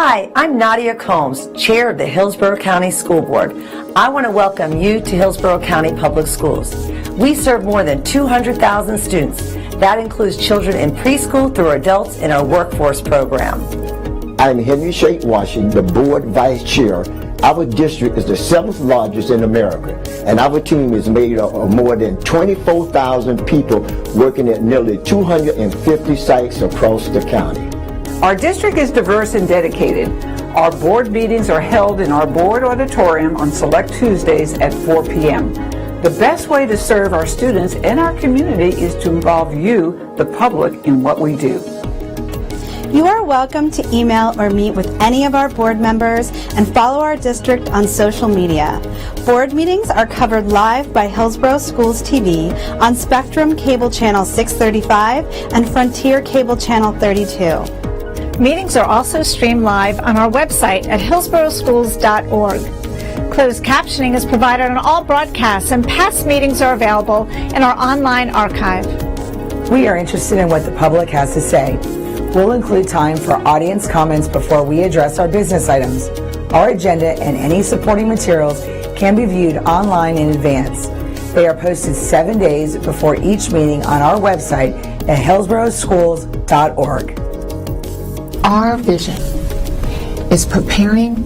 Hi, I'm Nadia Combs, Chair of the Hillsborough County School Board. I want to welcome you to Hillsborough County Public Schools. We serve more than 200,000 students. That includes children in preschool through adults in our workforce program. I'm Henry Shake Washington, the Board Vice Chair. Our district is the 7th largest in America, and our team is made up of more than 24,000 people working at nearly 250 sites across the county. Our district is diverse and dedicated. Our board meetings are held in our board auditorium on select Tuesdays at 4 p.m. The best way to serve our students and our community is to involve you, the public, in what we do. You are welcome to email or meet with any of our board members and follow our district on social media. Board meetings are covered live by Hillsborough Schools TV on Spectrum Cable Channel 635 and Frontier Cable Channel 32. Meetings are also streamed live on our website at hillsboroughschools.org. Closed captioning is provided on all broadcasts, and past meetings are available in our online archive. We are interested in what the public has to say. We'll include time for audience comments before we address our business items. Our agenda and any supporting materials can be viewed online in advance. They are posted 7 days before each meeting on our website at hillsboroughschools.org. Our vision is preparing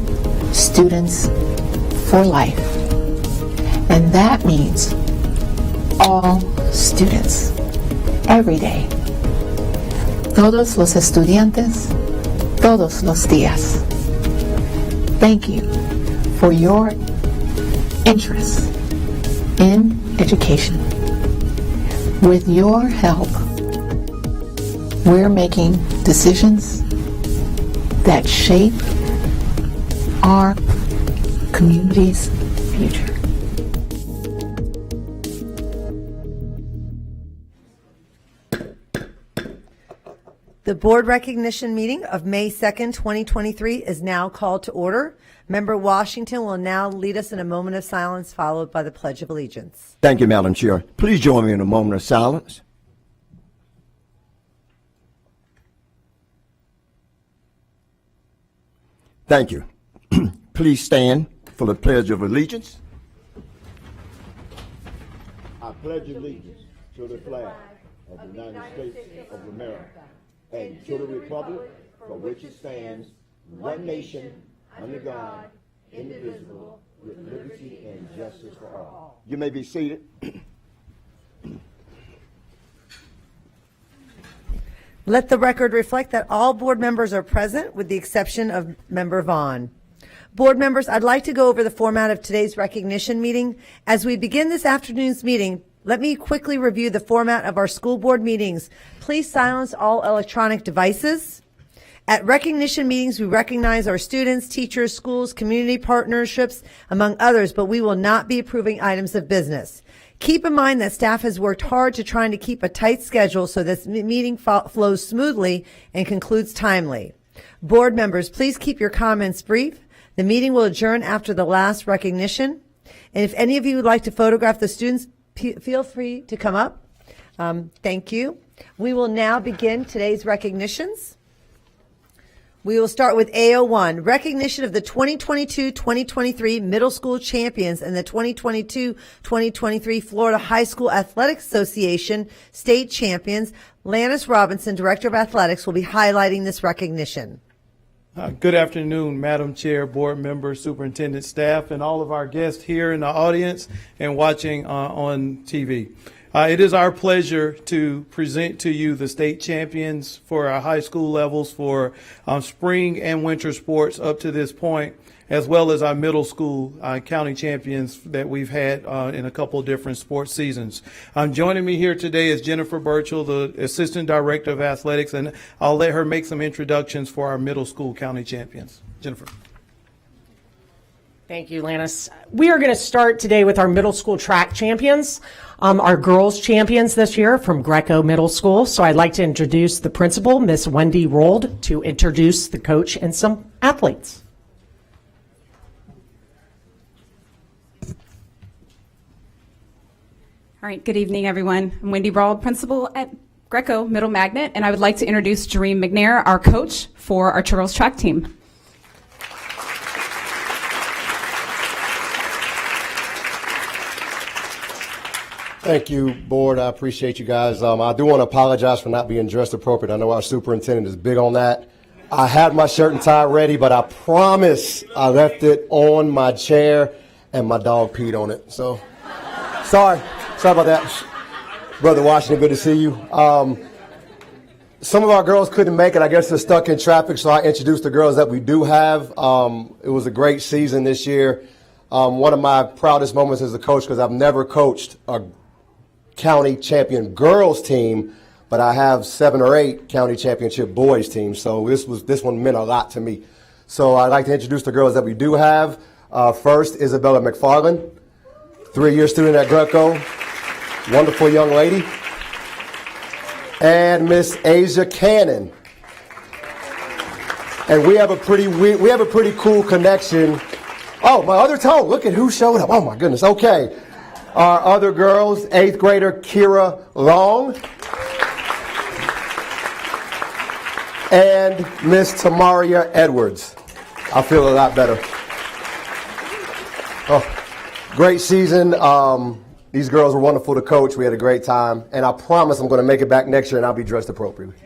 students for life, and that means all students, every day. Todos los estudiantes, todos los días. Thank you for your interest in education. With your help, we're making decisions that shape our community's future. The board recognition meeting of May 2nd, 2023 is now called to order. Member Washington will now lead us in a moment of silence, followed by the Pledge of Allegiance. Thank you, Madam Chair. Please join me in a moment of silence. Thank you. Please stand for the Pledge of Allegiance. I pledge allegiance to the flag of the United States of America and to the republic for which it stands, one nation, under God, indivisible, with liberty and justice for all. You may be seated. Let the record reflect that all board members are present, with the exception of Member Vaughn. Board members, I'd like to go over the format of today's recognition meeting. As we begin this afternoon's meeting, let me quickly review the format of our school board meetings. Please silence all electronic devices. At recognition meetings, we recognize our students, teachers, schools, community partnerships, among others, but we will not be approving items of business. Keep in mind that staff has worked hard to trying to keep a tight schedule so this meeting flows smoothly and concludes timely. Board members, please keep your comments brief. The meeting will adjourn after the last recognition. And if any of you would like to photograph the students, feel free to come up. Thank you. We will now begin today's recognitions. We will start with AO1, recognition of the 2022-2023 middle school champions and the 2022-2023 Florida High School Athletics Association state champions. Lannis Robinson, Director of Athletics, will be highlighting this recognition. Good afternoon, Madam Chair, board members, superintendent, staff, and all of our guests here in the audience and watching on TV. It is our pleasure to present to you the state champions for our high school levels for spring and winter sports up to this point, as well as our middle school county champions that we've had in a couple of different sports seasons. Joining me here today is Jennifer Burchell, the Assistant Director of Athletics, and I'll let her make some introductions for our middle school county champions. Jennifer. Thank you, Lannis. We are going to start today with our middle school track champions, our girls champions this year from Greco Middle School. So I'd like to introduce the principal, Miss Wendy Rold, to introduce the coach and some athletes. All right, good evening, everyone. I'm Wendy Rold, principal at Greco Middle Magnet, and I would like to introduce Jareen McNair, our coach for our girls track team. Thank you, board. I appreciate you guys. I do want to apologize for not being dressed appropriate. I know our superintendent is big on that. I had my shirt and tie ready, but I promise I left it on my chair and my dog peed on it. So, sorry about that. Brother Washington, good to see you. Some of our girls couldn't make it. I guess they're stuck in traffic, so I introduced the girls that we do have. It was a great season this year. One of my proudest moments as a coach, because I've never coached a county champion girls team, but I have 7 or 8 county championship boys teams. So this one meant a lot to me. So I'd like to introduce the girls that we do have. First, Isabella McFarland, 3-year student at Greco, wonderful young lady. And Miss Asia Cannon. And we have a pretty cool connection. Oh, my other toe. Look at who showed up. Oh my goodness. Okay. Our other girls, 8th grader Kira Long and Miss Tamaria Edwards. I feel a lot better. Oh, great season. These girls were wonderful to coach. We had a great time. And I promise I'm going to make it back next year and I'll be dressed appropriately.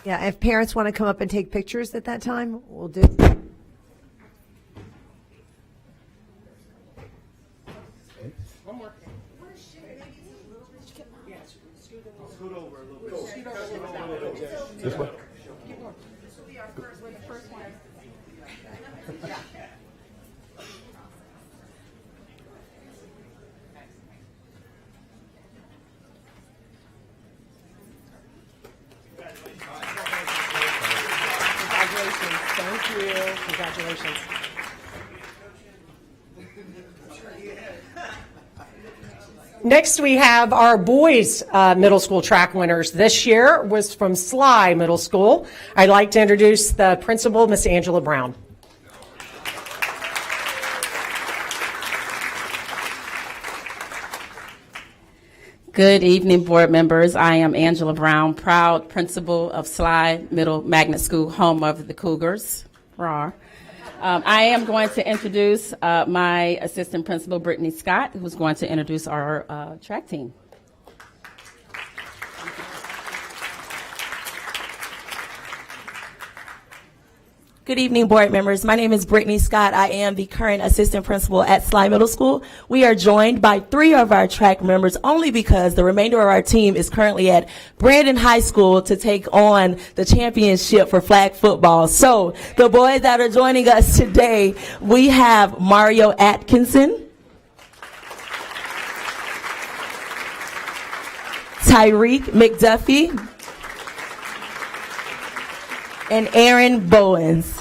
Yeah, if parents want to come up and take pictures at that time, we'll do. This way. Thank you. Congratulations. Next, we have our boys middle school track winners. This year was from Sly Middle School. I'd like to introduce the principal, Miss Angela Brown. Good evening, board members. I am Angela Brown, proud principal of Sly Middle Magnet School, home of the Cougars. Rawr. I am going to introduce my assistant principal, Brittany Scott, who's going to introduce our track team. Good evening, board members. My name is Brittany Scott. I am the current assistant principal at Sly Middle School. We are joined by 3 of our track members only because the remainder of our team is currently at Brandon High School to take on the championship for flag football. So the boys that are joining us today, we have Mario Atkinson, Tyreek McDuffie, and Aaron Bowens.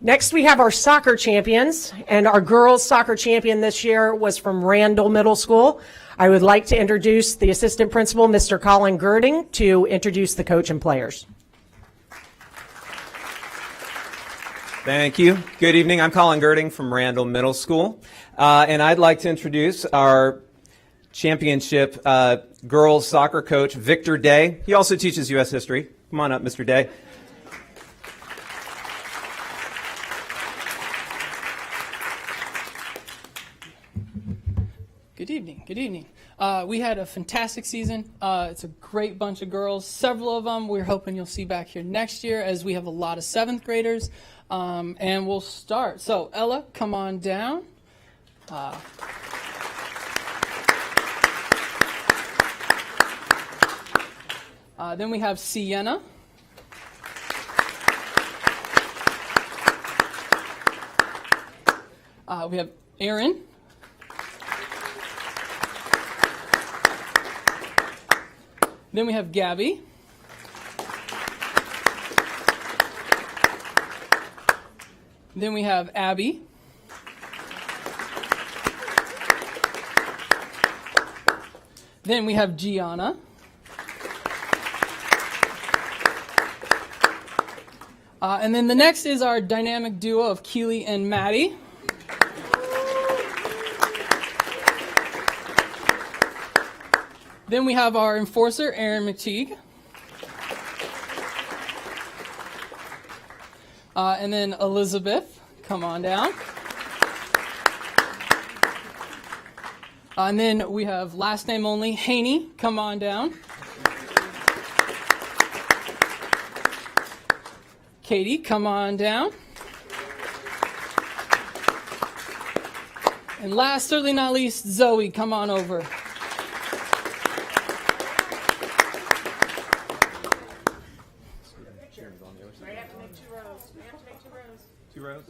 Next, we have our soccer champions, and our girls soccer champion this year was from Randall Middle School. I would like to introduce the assistant principal, Mr. Colin Girding, to introduce the coach and players. Thank you. Good evening. I'm Colin Girding from Randall Middle School, and I'd like to introduce our championship girls soccer coach, Victor Day. He also teaches U.S. history. Come on up, Mr. Day. Good evening. Good evening. We had a fantastic season. It's a great bunch of girls. Several of them we're hoping you'll see back here next year, as we have a lot of 7th graders. And we'll start. So Ella, come on down. Then we have Sienna. We have Aaron. Then we have Gabby. Then we have Abby. Then we have Gianna. And then the next is our dynamic duo of Keely and Maddie. Then we have our enforcer, Aaron McTeague. And then Elizabeth, come on down. And then we have last name only, Haney, come on down. Katie, come on down. And last, certainly not least, Zoe, come on over. Two rows.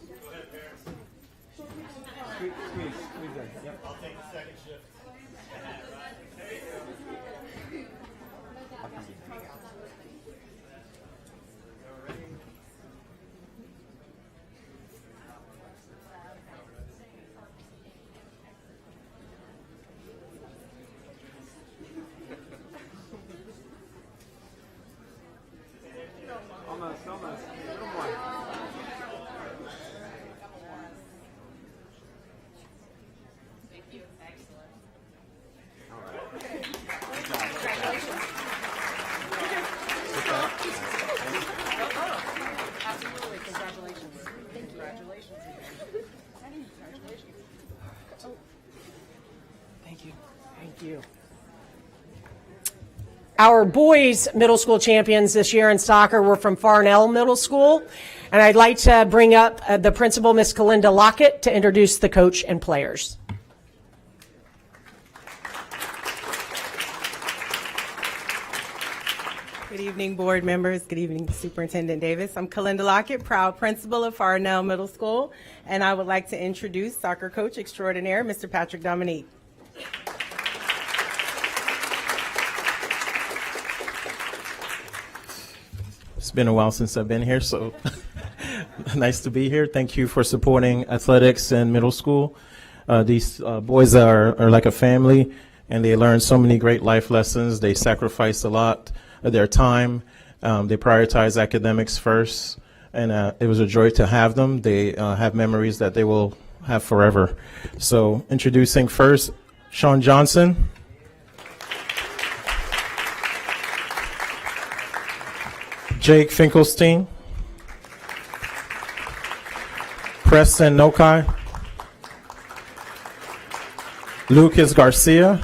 Squeeze in. Yep. I'll take the second shift. Almost. A little more. Thank you. Our boys' middle school champions this year in soccer were from Farnell Middle School. And I'd like to bring up the principal, Miss Kalinda Lockett, to introduce the coach and players. Good evening, board members. Good evening, Superintendent Davis. I'm Kalinda Lockett, proud principal of Farnell Middle School, and I would like to introduce soccer coach extraordinaire, Mr. Patrick Dominique. It's been a while since I've been here, so nice to be here. Thank you for supporting athletics in middle school. These boys are like a family, and they learn so many great life lessons. They sacrifice a lot of their time. They prioritize academics first, and it was a joy to have them. They have memories that they will have forever. So introducing first, Sean Johnson. Jake Finkelstein, Preston Nokai, Lucas Garcia,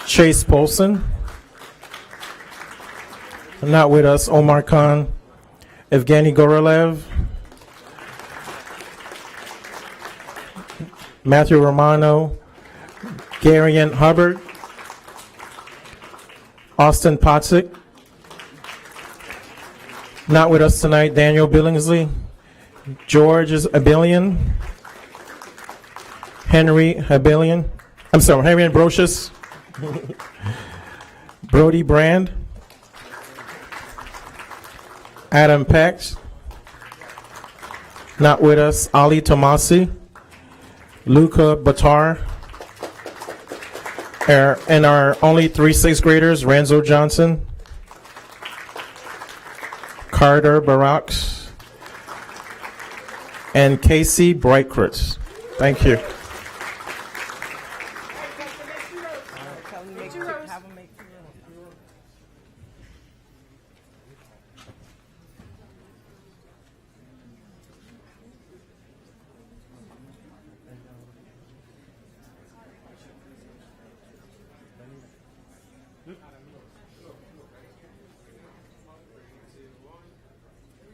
Chase Polson. Not with us, Omar Khan, Evgeny Gorolev, Matthew Romano, Garion Hubbard, Austin Potzik. Not with us tonight, Daniel Billingsley, George Abelian, Henry Brocious, Brody Brand, Adam Pax. Not with us, Ali Tomasi, Luca Batar, and our only 3 6th graders, Renzo Johnson, Carter Baraks, and Casey Brightcritz. Thank you.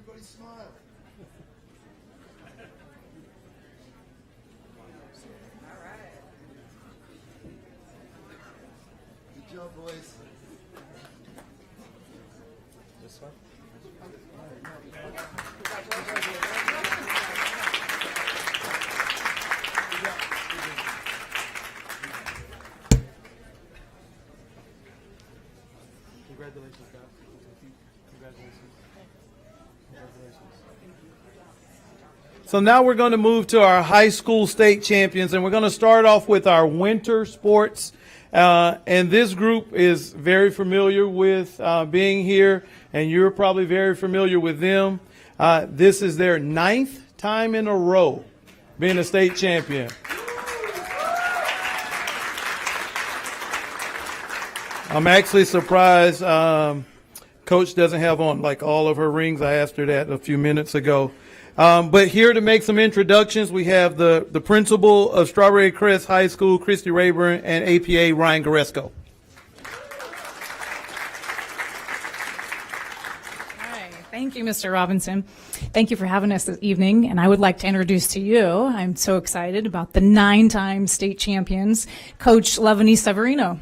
Everybody smile. All right. Good job, boys. This one? Congratulations, guys. Congratulations. Congratulations. So now we're going to move to our high school state champions, and we're going to start off with our winter sports. And this group is very familiar with being here, and you're probably very familiar with them. This is their 9th time in a row being a state champion. I'm actually surprised Coach doesn't have on like all of her rings. I asked her that a few minutes ago. But here to make some introductions, we have the principal of Strawberry Crest High School, Christy Rayburn, and APA Ryan Goresko. Hi, thank you, Mr. Robinson. Thank you for having us this evening, and I would like to introduce to you, I'm so excited about the 9-time state champions, Coach Lavany Severino.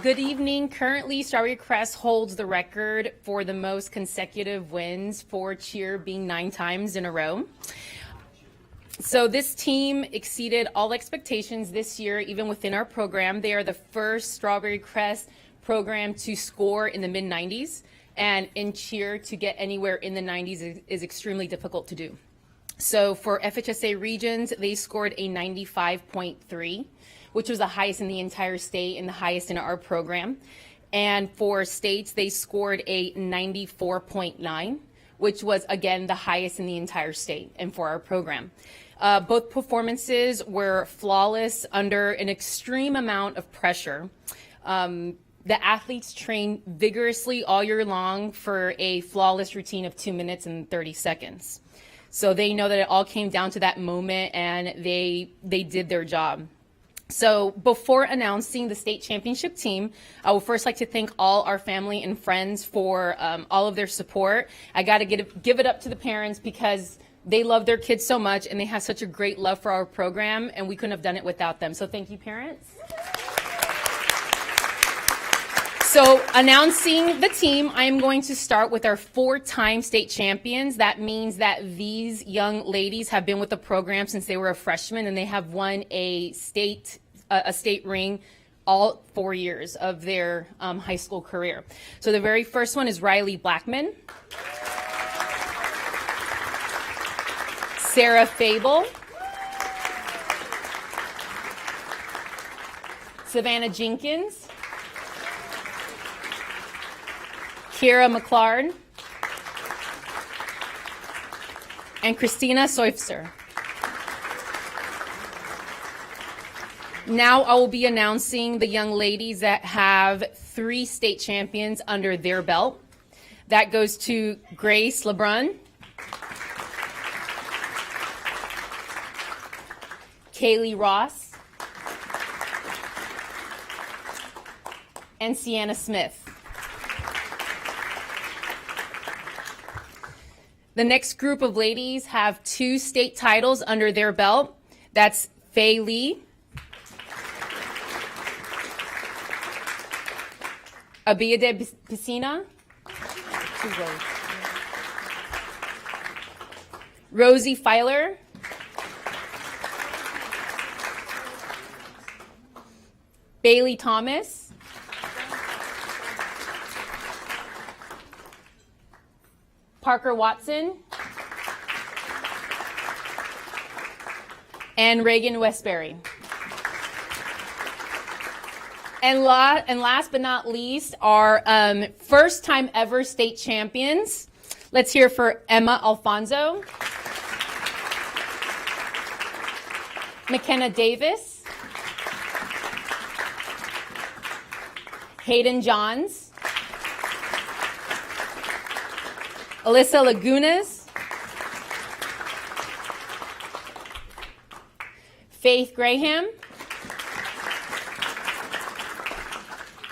Good evening. Currently, Strawberry Crest holds the record for the most consecutive wins for cheer, being 9 times in a row. So this team exceeded all expectations this year, even within our program. They are the first Strawberry Crest program to score in the mid-90s, and in cheer, to get anywhere in the 90s is extremely difficult to do. So for FHSA regions, they scored a 95.3. which was the highest in the entire state and the highest in our program. And for states, they scored a 94.9, which was, again, the highest in the entire state and for our program. Both performances were flawless under an extreme amount of pressure. The athletes trained vigorously all year long for a flawless routine of 2 minutes and 30 seconds. So they know that it all came down to that moment, and they did their job. So before announcing the state championship team, I would first like to thank all our family and friends for all of their support. I got to give it up to the parents because they love their kids so much, and they have such a great love for our program, and we couldn't have done it without them. So thank you, parents. So announcing the team, I am going to start with our 4-time state champions. That means that these young ladies have been with the program since they were a freshman, and they have won a state ring all 4 years of their high school career. So the very first one is Riley Blackman, Sarah Fable, Savannah Jenkins, Kira McLaren, and Christina Seufzer. Now I will be announcing the young ladies that have 3 state champions under their belt. That goes to Grace LeBrun, Kaylee Ross, and Sienna Smith. The next group of ladies have 2 state titles under their belt. That's Faye Lee, Abiyade Piscina, Rosie Filer, Bailey Thomas, Parker Watson, and Reagan Westbury. And last but not least, our first time ever state champions. Let's hear for Emma Alfonso, McKenna Davis, Hayden Johns, Alyssa Lagunas, Faith Graham,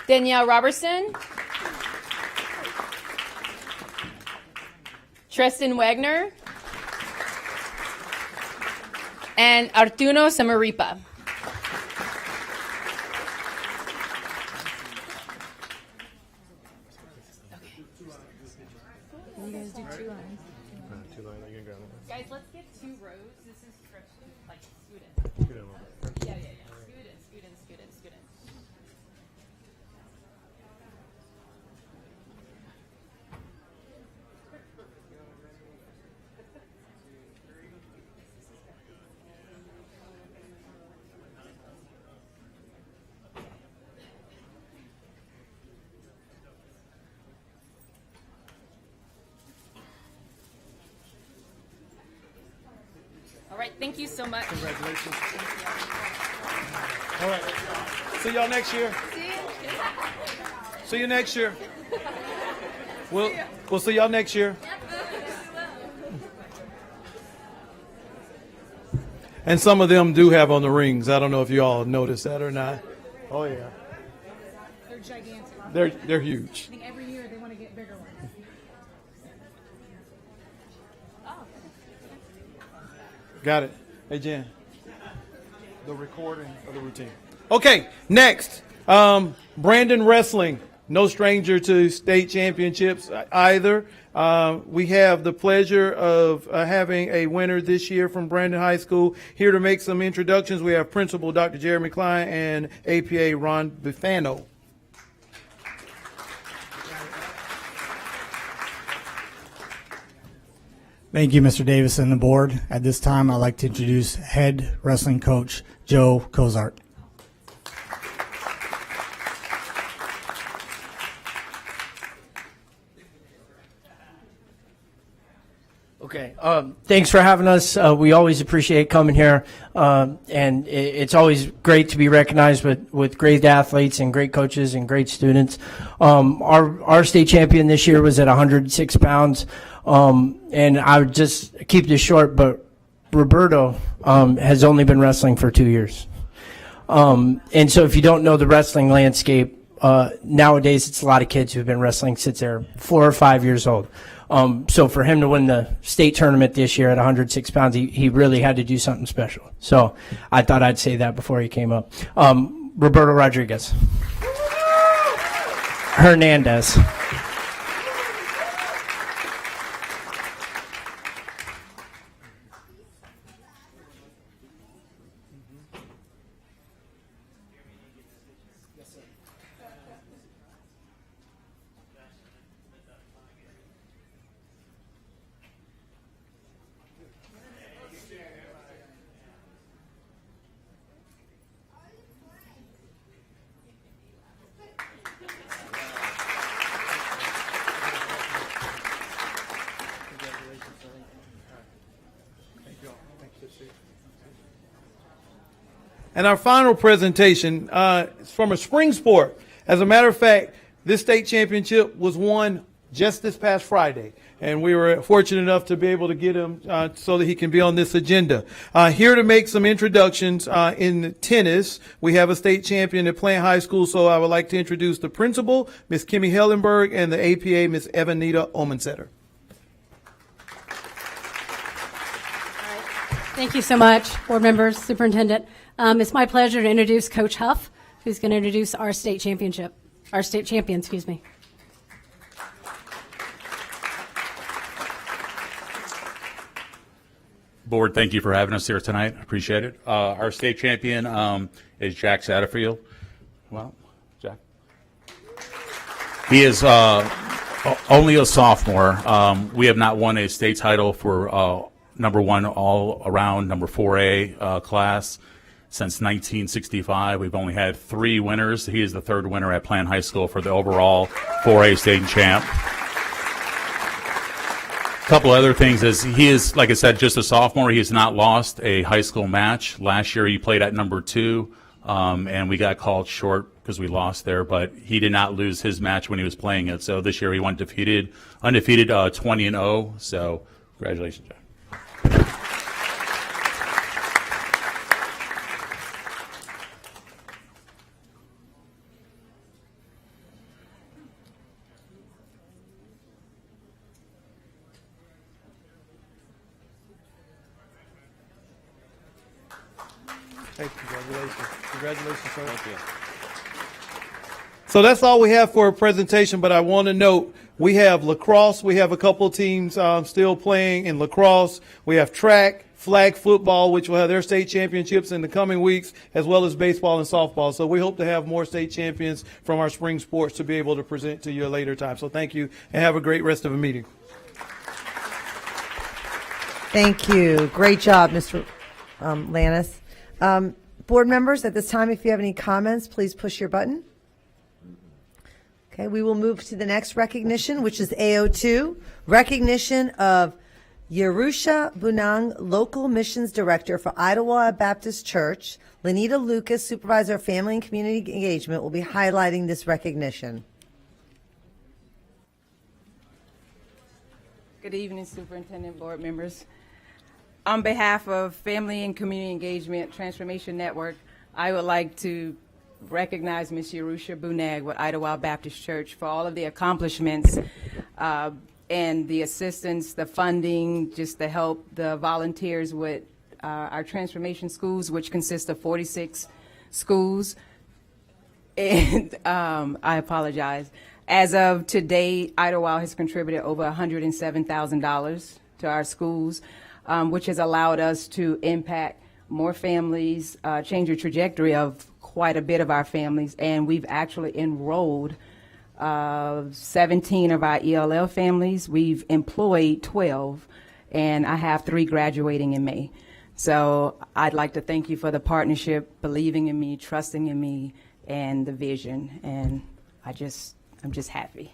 Danielle Robertson, Tristan Wagner, and Arturo Samaripa. You guys do 2 lines. 2 lines, you can go. Guys, let's get 2 rows. This is for like students. Yeah. Students. right, thank you so much. Congratulations. All right. See y'all next year. See you next year. We'll see y'all next year. And some of them do have on the rings. I don't know if you all noticed that or not. Oh yeah. They're gigantic. They're huge. I think every year they want to get bigger ones. Got it. Hey Jen. The recording of the routine. Okay, next. Brandon Wrestling. No stranger to state championships either. We have the pleasure of having a winner this year from Brandon High School. Here to make some introductions, we have Principal Dr. Jeremy Klein and APA Ron Bifano. Thank you, Mr. Davis and the board. At this time, I'd like to introduce head wrestling coach Joe Cozart. Okay. Thanks for having us. We always appreciate coming here, and it's always great to be recognized with great athletes and great coaches and great students. Our state champion this year was at 106 pounds, and I would just keep this short, but Roberto has only been wrestling for 2 years. And so if you don't know the wrestling landscape, nowadays it's a lot of kids who've been wrestling since they're 4 or 5 years old. So for him to win the state tournament this year at 106 pounds, he really had to do something special. So I thought I'd say that before he came up. Roberto Rodriguez. Hernandez. And our final presentation is from a spring sport. As a matter of fact, this state championship was won just this past Friday, and we were fortunate enough to be able to get him so that he can be on this agenda. Here to make some introductions in tennis, we have a state champion at Plant High School, so I would like to introduce the principal, Ms. Kimmy Hellenberg, and the APA, Ms. Evanita Omensetter. Thank you so much, board members, superintendent. It's my pleasure to introduce Coach Huff, who's going to introduce our state champion, excuse me. Board, thank you for having us here tonight. Appreciate it. Our state champion is Jack Satterfield. Well, Jack. He is only a sophomore. We have not won a state title for number one all around, number 4A class since 1965. We've only had 3 winners. He is the 3rd winner at Plant High School for the overall 4A state champ. A couple other things is he is, like I said, just a sophomore. He has not lost a high school match. Last year he played at number 2, and we got called short because we lost there, but he did not lose his match when he was playing it. So this year he went undefeated 20-0. So congratulations, Jack. Hey, congratulations. Congratulations, sir. Thank you. So that's all we have for a presentation, but I want to note we have lacrosse. We have a couple teams still playing in lacrosse. We have track, flag football, which will have their state championships in the coming weeks, as well as baseball and softball. So we hope to have more state champions from our spring sports to be able to present to you at a later time. So thank you, and have a great rest of the meeting. Thank you. Great job, Mr. Lannis. Board members, at this time, if you have any comments, please push your button. Okay, we will move to the next recognition, which is AO2, recognition of Yerusha Bunang, Local Missions Director for Idlewild Baptist Church, Lenita Lucas, Supervisor of Family and Community Engagement, will be highlighting this recognition. Good evening, Superintendent, board members. On behalf of Family and Community Engagement Transformation Network, I would like to recognize Ms. Yerusha Bunag with Idlewild Baptist Church for all of the accomplishments and the assistance, the funding, just the help, the volunteers with our transformation schools, which consist of 46 schools. And I apologize. As of today, Idlewild has contributed over $107,000 to our schools, which has allowed us to impact more families, change the trajectory of quite a bit of our families, and we've actually enrolled 17 of our ELL families. We've employed 12, and I have 3 graduating in May. So I'd like to thank you for the partnership, believing in me, trusting in me, and the vision, and I'm just happy.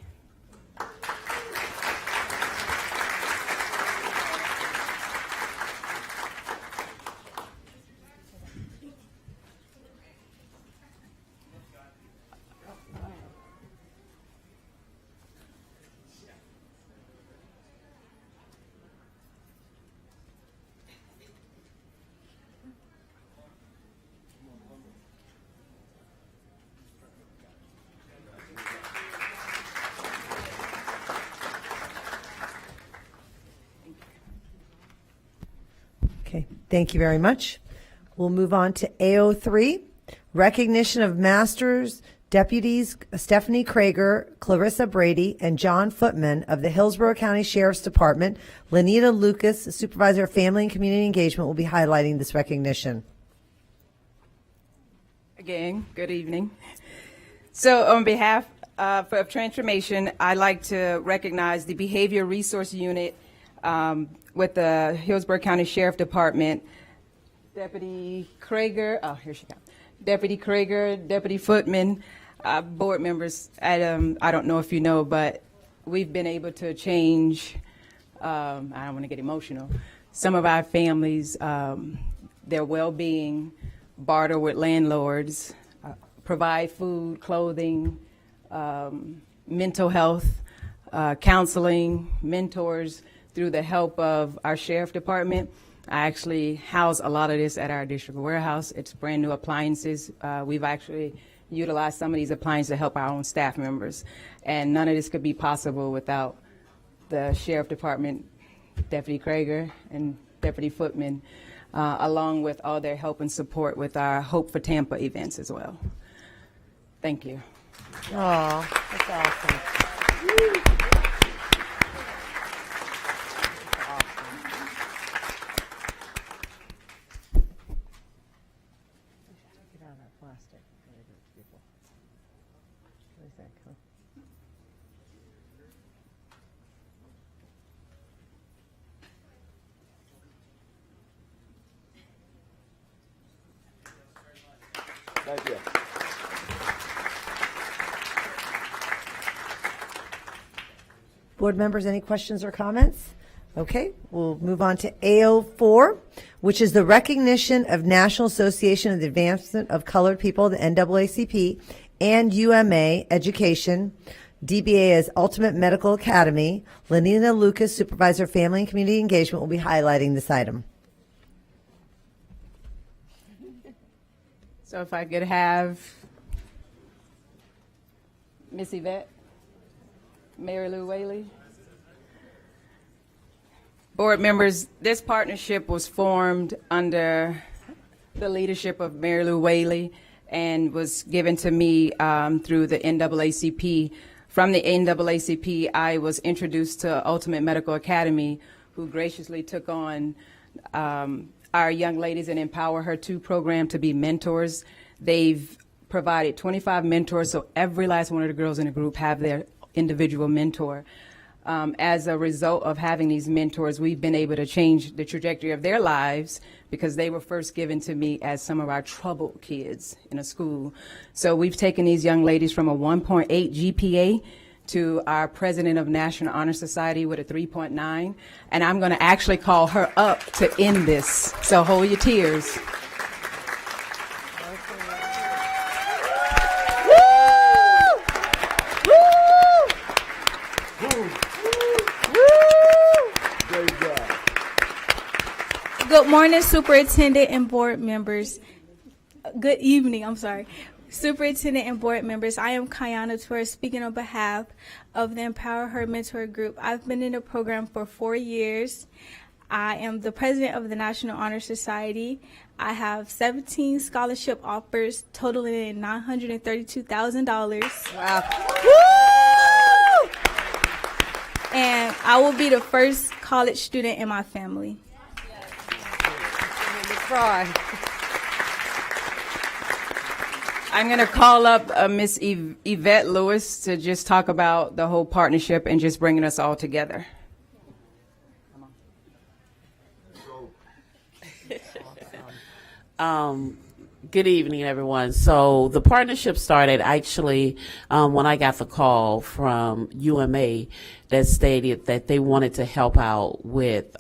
Okay, thank you very much. We'll move on to AO3, recognition of Masters Deputies Stephanie Krager, Clarissa Brady, and John Footman of the Hillsborough County Sheriff's Department. Lenita Lucas, Supervisor of Family and Community Engagement, will be highlighting this recognition. Again, good evening. So on behalf of Transformation, I'd like to recognize the Behavior Resource Unit with the Hillsborough County Sheriff Department, Deputy Krager, oh, here she comes. Deputy Krager, Deputy Footman, board members. I don't know if you know, but we've been able to change, I don't want to get emotional, some of our families, their well-being, barter with landlords, provide food, clothing, mental health, counseling, mentors through the help of our Sheriff Department. I actually house a lot of this at our district warehouse. It's brand new appliances. We've actually utilized some of these appliances to help our own staff members. And none of this could be possible without the Sheriff Department, Deputy Krager and Deputy Footman, along with all their help and support with our Hope for Tampa events as well. Thank you. Oh, that's awesome. Thank you. Board members, any questions or comments? Okay, we'll move on to AO4, which is the recognition of National Association of the Advancement of Colored People, the NAACP, and UMA Education, DBA as Ultimate Medical Academy. Lenina Lucas, Supervisor of Family and Community Engagement, will be highlighting this item. So if I could have Miss Yvette, Mary Lou Whaley. Board members, this partnership was formed under the leadership of Mary Lou Whaley and was given to me through the NAACP. From the NAACP, I was introduced to Ultimate Medical Academy, who graciously took on our young ladies and Empower Her 2 program to be mentors. They've provided 25 mentors, so every last one of the girls in the group have their individual mentor. As a result of having these mentors, we've been able to change the trajectory of their lives because they were first given to me as some of our troubled kids in a school. So we've taken these young ladies from a 1.8 GPA to our president of National Honor Society with a 3.9. And I'm going to actually call her up to end this. So hold your tears. Good morning, Superintendent and board members. Good evening, I'm sorry. Superintendent and board members, I am Kayana Torres speaking on behalf of the Empower Her Mentor Group. I've been in the program for 4 years. I am the president of the National Honor Society. I have 17 scholarship offers totaling $932,000. Wow. Woo! And I will be the first college student in my family. I'm going to call up Miss Yvette Lewis to just talk about the whole partnership and just bringing us all together. Good evening, everyone. So the partnership started actually when I got the call from UMA that stated that they wanted to help out with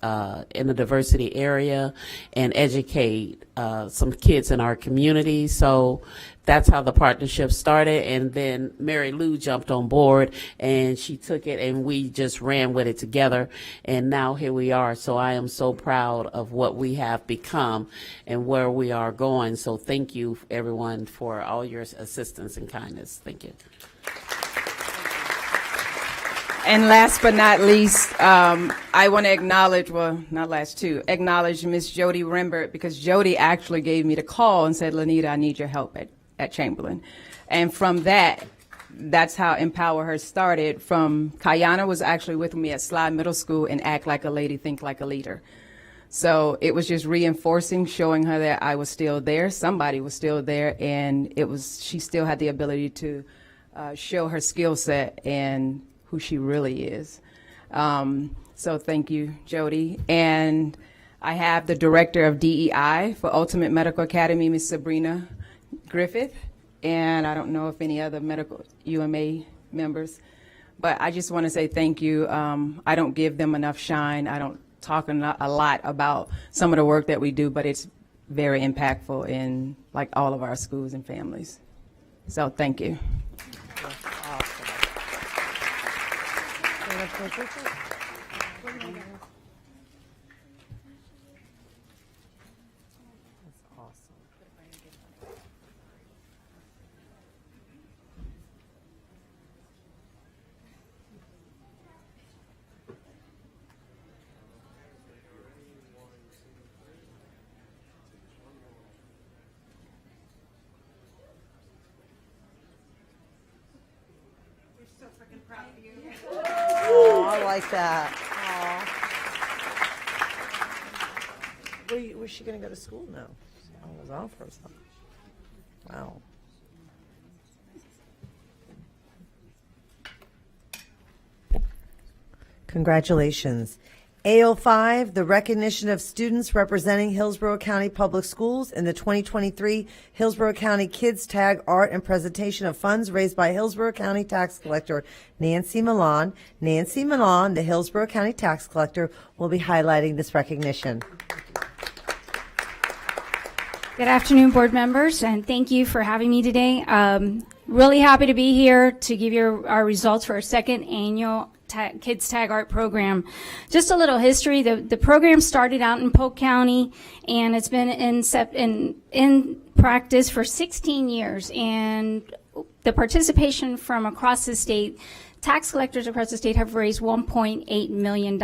in the diversity area and educate some kids in our community. So that's how the partnership started. And then Mary Lou jumped on board and she took it and we just ran with it together. And now here we are. So I am so proud of what we have become and where we are going. So thank you, everyone, for all your assistance and kindness. Thank you. And last but not least, I want to acknowledge, well, not last two, acknowledge Miss Jody Rembert, because Jody actually gave me the call and said, Lanita, I need your help at Chamberlain. And from that's how Empower Her started. From Kayana was actually with me at Slide Middle School and Act Like a Lady, Think Like a Leader. So it was just reinforcing, showing her that I was still there, somebody was still there, and she still had the ability to show her skill set and who she really is. So thank you, Jody. And I have the director of DEI for Ultimate Medical Academy, Ms. Sabrina Griffith. And I don't know if any other medical UMA members, but I just want to say thank you. I don't give them enough shine. I don't talk a lot about some of the work that we do, but it's very impactful in like all of our schools and families. So thank you. Oh, I like that. Where's she going to go to school now? I was off for something. Wow. Congratulations. AO5, the recognition of students representing Hillsborough County Public Schools in the 2023 Hillsborough County Kids Tag Art and Presentation of Funds raised by Hillsborough County Tax Collector Nancy Milan. Nancy Milan, the Hillsborough County Tax Collector, will be highlighting this recognition. Good afternoon, board members, and thank you for having me today. Really happy to be here to give you our results for our second annual Kids Tag Art program. Just a little history. The program started out in Polk County, and it's been in practice for 16 years. And the participation from across the state, tax collectors across the state have raised $1.8 million.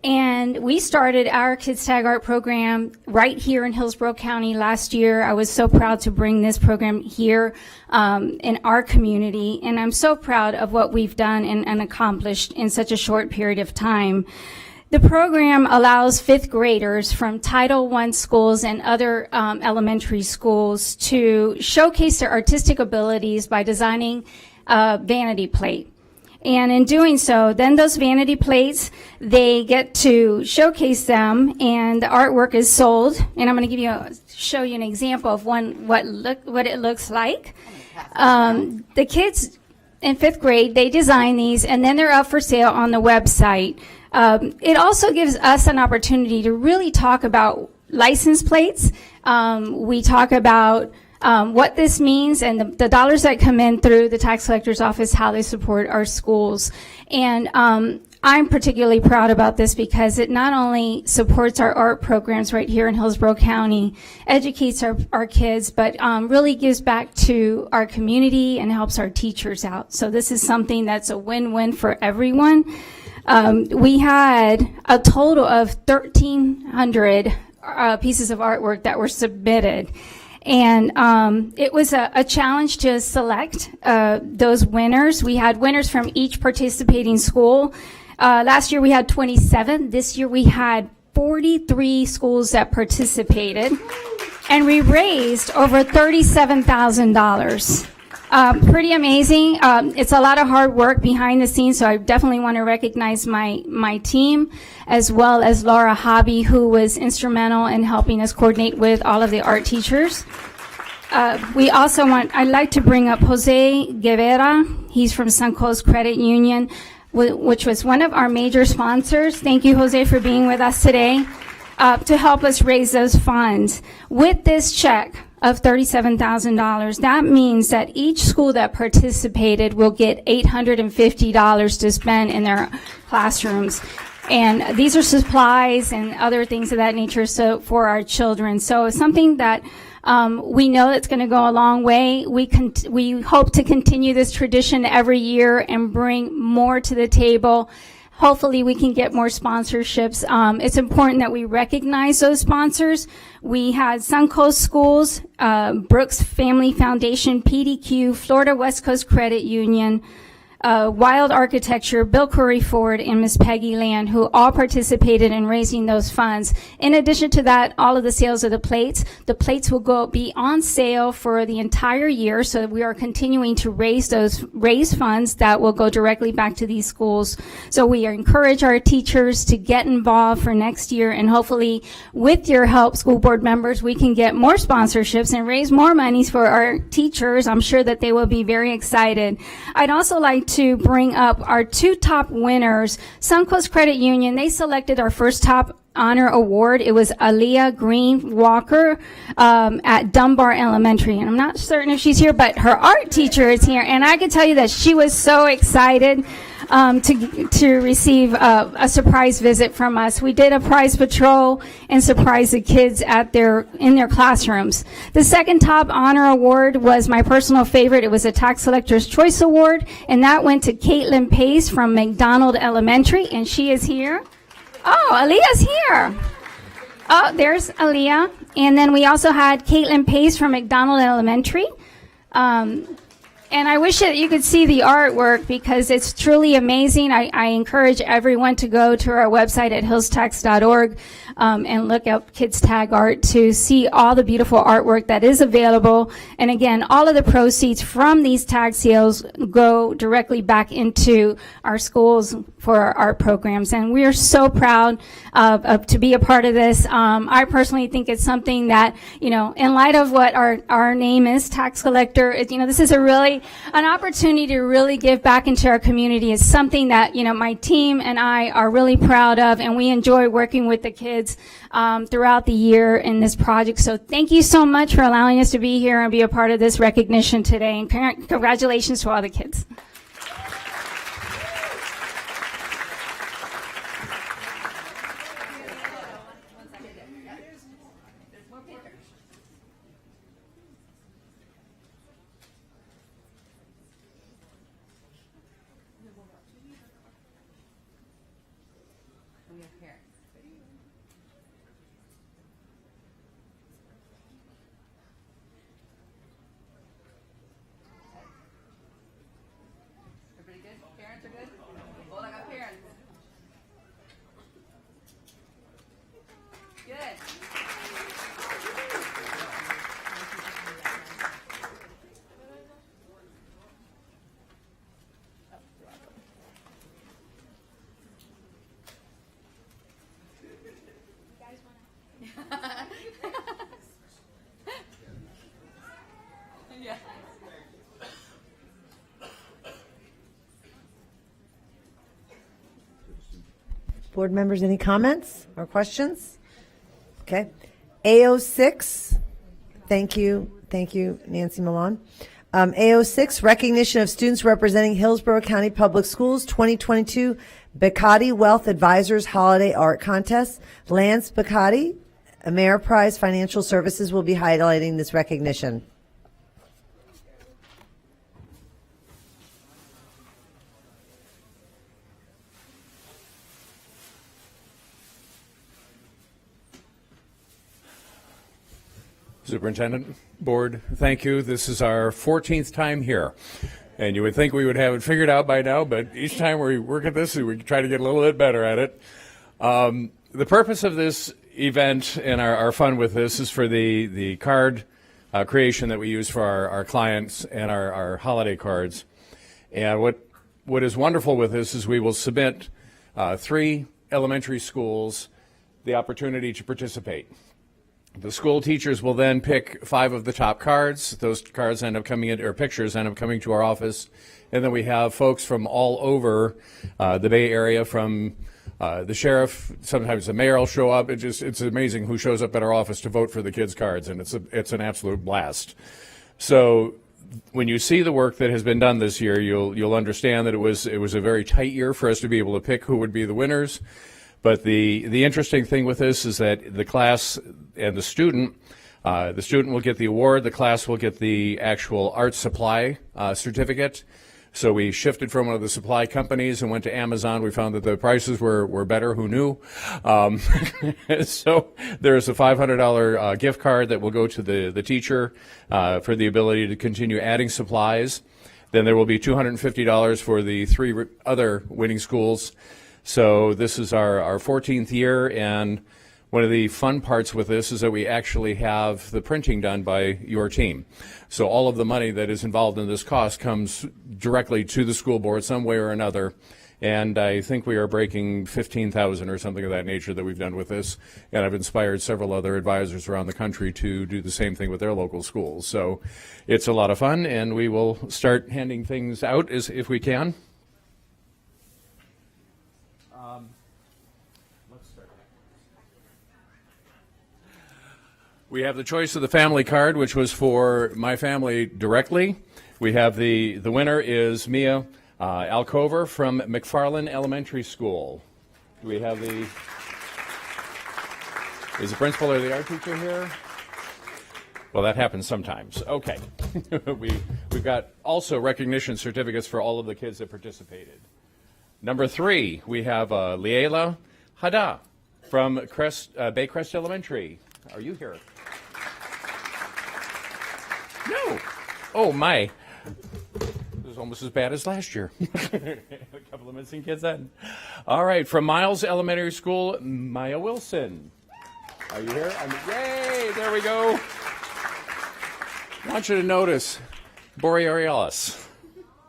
And we started our Kids Tag Art program right here in Hillsborough County last year. I was so proud to bring this program here in our community, and I'm so proud of what we've done and accomplished in such a short period of time. The program allows fifth graders from Title I schools and other elementary schools to showcase their artistic abilities by designing a vanity plate. And in doing so, then those vanity plates, they get to showcase them, and the artwork is sold. And I'm going to show you an example of what it looks like. The kids in fifth grade. They design these, and then they're up for sale on the website. It also gives us an opportunity to really talk about license plates. We talk about what this means and the dollars that come in through the tax collector's office, how they support our schools. And I'm particularly proud about this because it not only supports our art programs right here in Hillsborough County, educates our kids, but really gives back to our community and helps our teachers out. So this is something that's a win-win for everyone. We had a total of 1,300 pieces of artwork that were submitted. And it was a challenge to select those winners. We had winners from each participating school. Last year we had 27. This year we had 43 schools that participated. And we raised over $37,000. Pretty amazing. It's a lot of hard work behind the scenes, so I definitely want to recognize my team, as well as Laura Hobby, who was instrumental in helping us coordinate with all of the art teachers. I'd like to bring up Jose Guevara. He's from Suncoast Credit Union, which was one of our major sponsors. Thank you, Jose, for being with us today to help us raise those funds. With this check of $37,000, that means that each school that participated will get $850 to spend in their classrooms. And these are supplies and other things of that nature for our children. So it's something that we know that's going to go a long way. We hope to continue this tradition every year and bring more to the table. Hopefully we can get more sponsorships. It's important that we recognize those sponsors. We had Suncoast Schools, Brooks Family Foundation, PDQ, Florida West Coast Credit Union, Wild Architecture, Bill Curry Ford, and Miss Peggy Land, who all participated in raising those funds. In addition to that, all of the sales of the plates will be on sale for the entire year, so we are continuing to raise funds that will go directly back to these schools. So we encourage our teachers to get involved for next year, and hopefully with your help, school board members, we can get more sponsorships and raise more monies for our teachers. I'm sure that they will be very excited. I'd also like to bring up our two top winners. Suncoast Credit Union, they selected our first top honor award. It was Aaliyah Green Walker at Dunbar Elementary. And I'm not certain if she's here, but her art teacher is here. And I can tell you that she was so excited to receive a surprise visit from us. We did a prize patrol and surprised the kids in their classrooms. The second top honor award was my personal favorite. It was a Tax Collector's Choice Award, and that went to Caitlin Pace from McDonald Elementary, and she is here. Oh, Aaliyah's here. Oh, there's Aaliyah. And then we also had Caitlin Pace from McDonald Elementary. And I wish that you could see the artwork because it's truly amazing. I encourage everyone to go to our website at hillstax.org and look up Kids Tag Art to see all the beautiful artwork that is available. And again, all of the proceeds from these tag sales go directly back into our schools for our art programs. And we are so proud to be a part of this. I personally think it's something that, in light of what our name is, tax collector, this is an opportunity to really give back into our community. Is something that, my team and I are really proud of, and we enjoy working with the kids throughout the year in this project. So thank you so much for allowing us to be here and be a part of this recognition today. And congratulations to all the kids. Board members, any comments or questions? Okay. AO6, thank you, Nancy Milan. AO6, recognition of students representing Hillsborough County Public Schools 2022 Bacatti Wealth Advisors Holiday Art Contest. Lance Bacatti, Ameriprise Financial Services, will be highlighting this recognition. Superintendent, Board, thank you. This is our 14th time here. And you would think we would have it figured out by now, but each time we work at this, we try to get a little bit better at it. The purpose of this event and our fun with this is for the card creation that we use for our clients and our holiday cards. And what is wonderful with this is we will submit 3 elementary schools the opportunity to participate. The school teachers will then pick 5 of the top cards. Those cards end up coming in, or pictures end up coming to our office. And then we have folks from all over the Bay Area, from the sheriff, sometimes the mayor will show up. It's amazing who shows up at our office to vote for the kids' cards, and it's an absolute blast. So when you see the work that has been done this year, you'll understand that it was a very tight year for us to be able to pick who would be the winners. But the interesting thing with this is that the class and the student will get the award, the class will get the actual art supply certificate. So we shifted from one of the supply companies and went to Amazon. We found that the prices were better. Who knew? So there's a $500 gift card that will go to the teacher for the ability to continue adding supplies. Then there will be $250 for the 3 other winning schools. So this is our 14th year, and one of the fun parts with this is that we actually have the printing done by your team. So all of the money that is involved in this cost comes directly to the school board some way or another. And I think we are breaking 15,000 or something of that nature that we've done with this. And I've inspired several other advisors around the country to do the same thing with their local schools. So it's a lot of fun, and we will start handing things out if we can. We have the choice of the family card, which was for my family directly. We have the winner is Mia Alcover from McFarland Elementary School. Do we have is the principal or the art teacher here? Well, that happens sometimes. Okay. We've got also recognition certificates for all of the kids that participated. Number 3, we have Liela Hada from Baycrest Elementary. Are you here? No. Oh, my. It was almost as bad as last year. A couple of missing kids then. All right, from Miles Elementary School, Maya Wilson. Are you here? Yay, there we go. I want you to notice Borealis.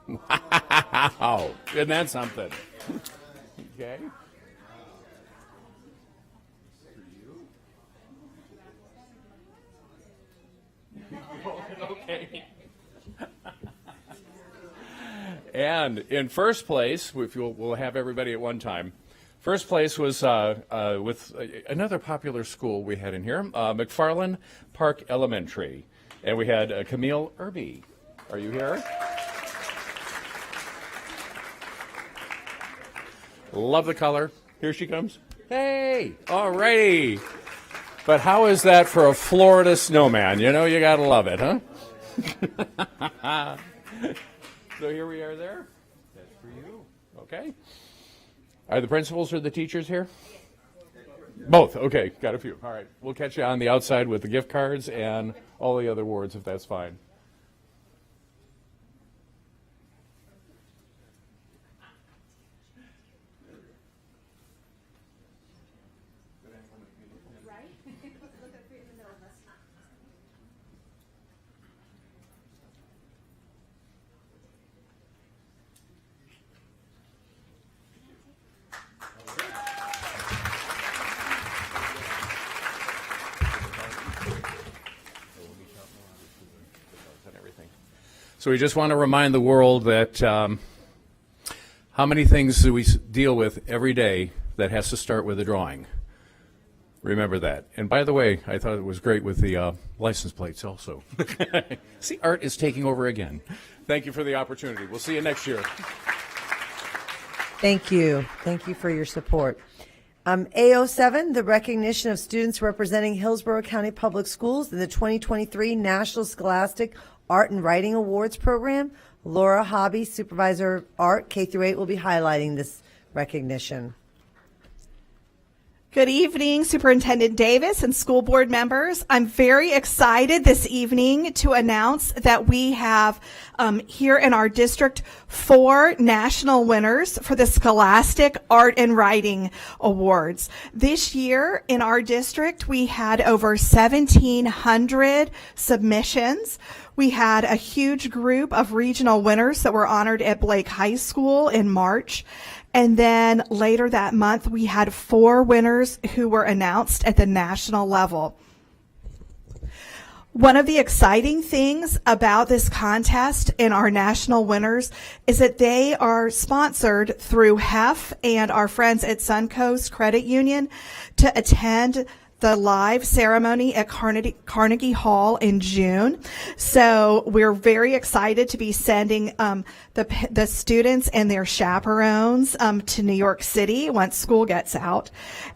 Wow, isn't that something? Okay. Okay. And in first place, we'll have everybody at one time. First place was with another popular school we had in here, McFarland Park Elementary. And we had Camille Irby. Are you here? Love the color. Here she comes. Hey, all righty. But how is that for a Florida snowman? You know, you gotta love it, huh? So here we are there. That's for you. Okay. Are the principals or the teachers here? Both. Okay, got a few. All right. We'll catch you on the outside with the gift cards and all the other awards if that's fine. So we just want to remind the world that how many things do we deal with every day that has to start with a drawing. Remember that. And by the way, I thought it was great with the license plates also. See, art is taking over again. Thank you for the opportunity. We'll see you next year. Thank you. Thank you for your support. A07, the recognition of students representing Hillsborough County Public Schools in the 2023 National Scholastic Art and Writing Awards Program. Laura Hobby, Supervisor of Art, K-8, will be highlighting this recognition. Good evening, Superintendent Davis and school board members. I'm very excited this evening to announce that we have here in our district 4 national winners for the Scholastic Art and Writing Awards. This year in our district, we had over 1,700 submissions. We had a huge group of regional winners that were honored at Blake High School in March. And then later that month, we had 4 winners who were announced at the national level. One of the exciting things about this contest and our national winners is that they are sponsored through HEF and our friends at Suncoast Credit Union to attend the live ceremony at Carnegie Hall in June. So we're very excited to be sending the students and their chaperones to New York City once school gets out.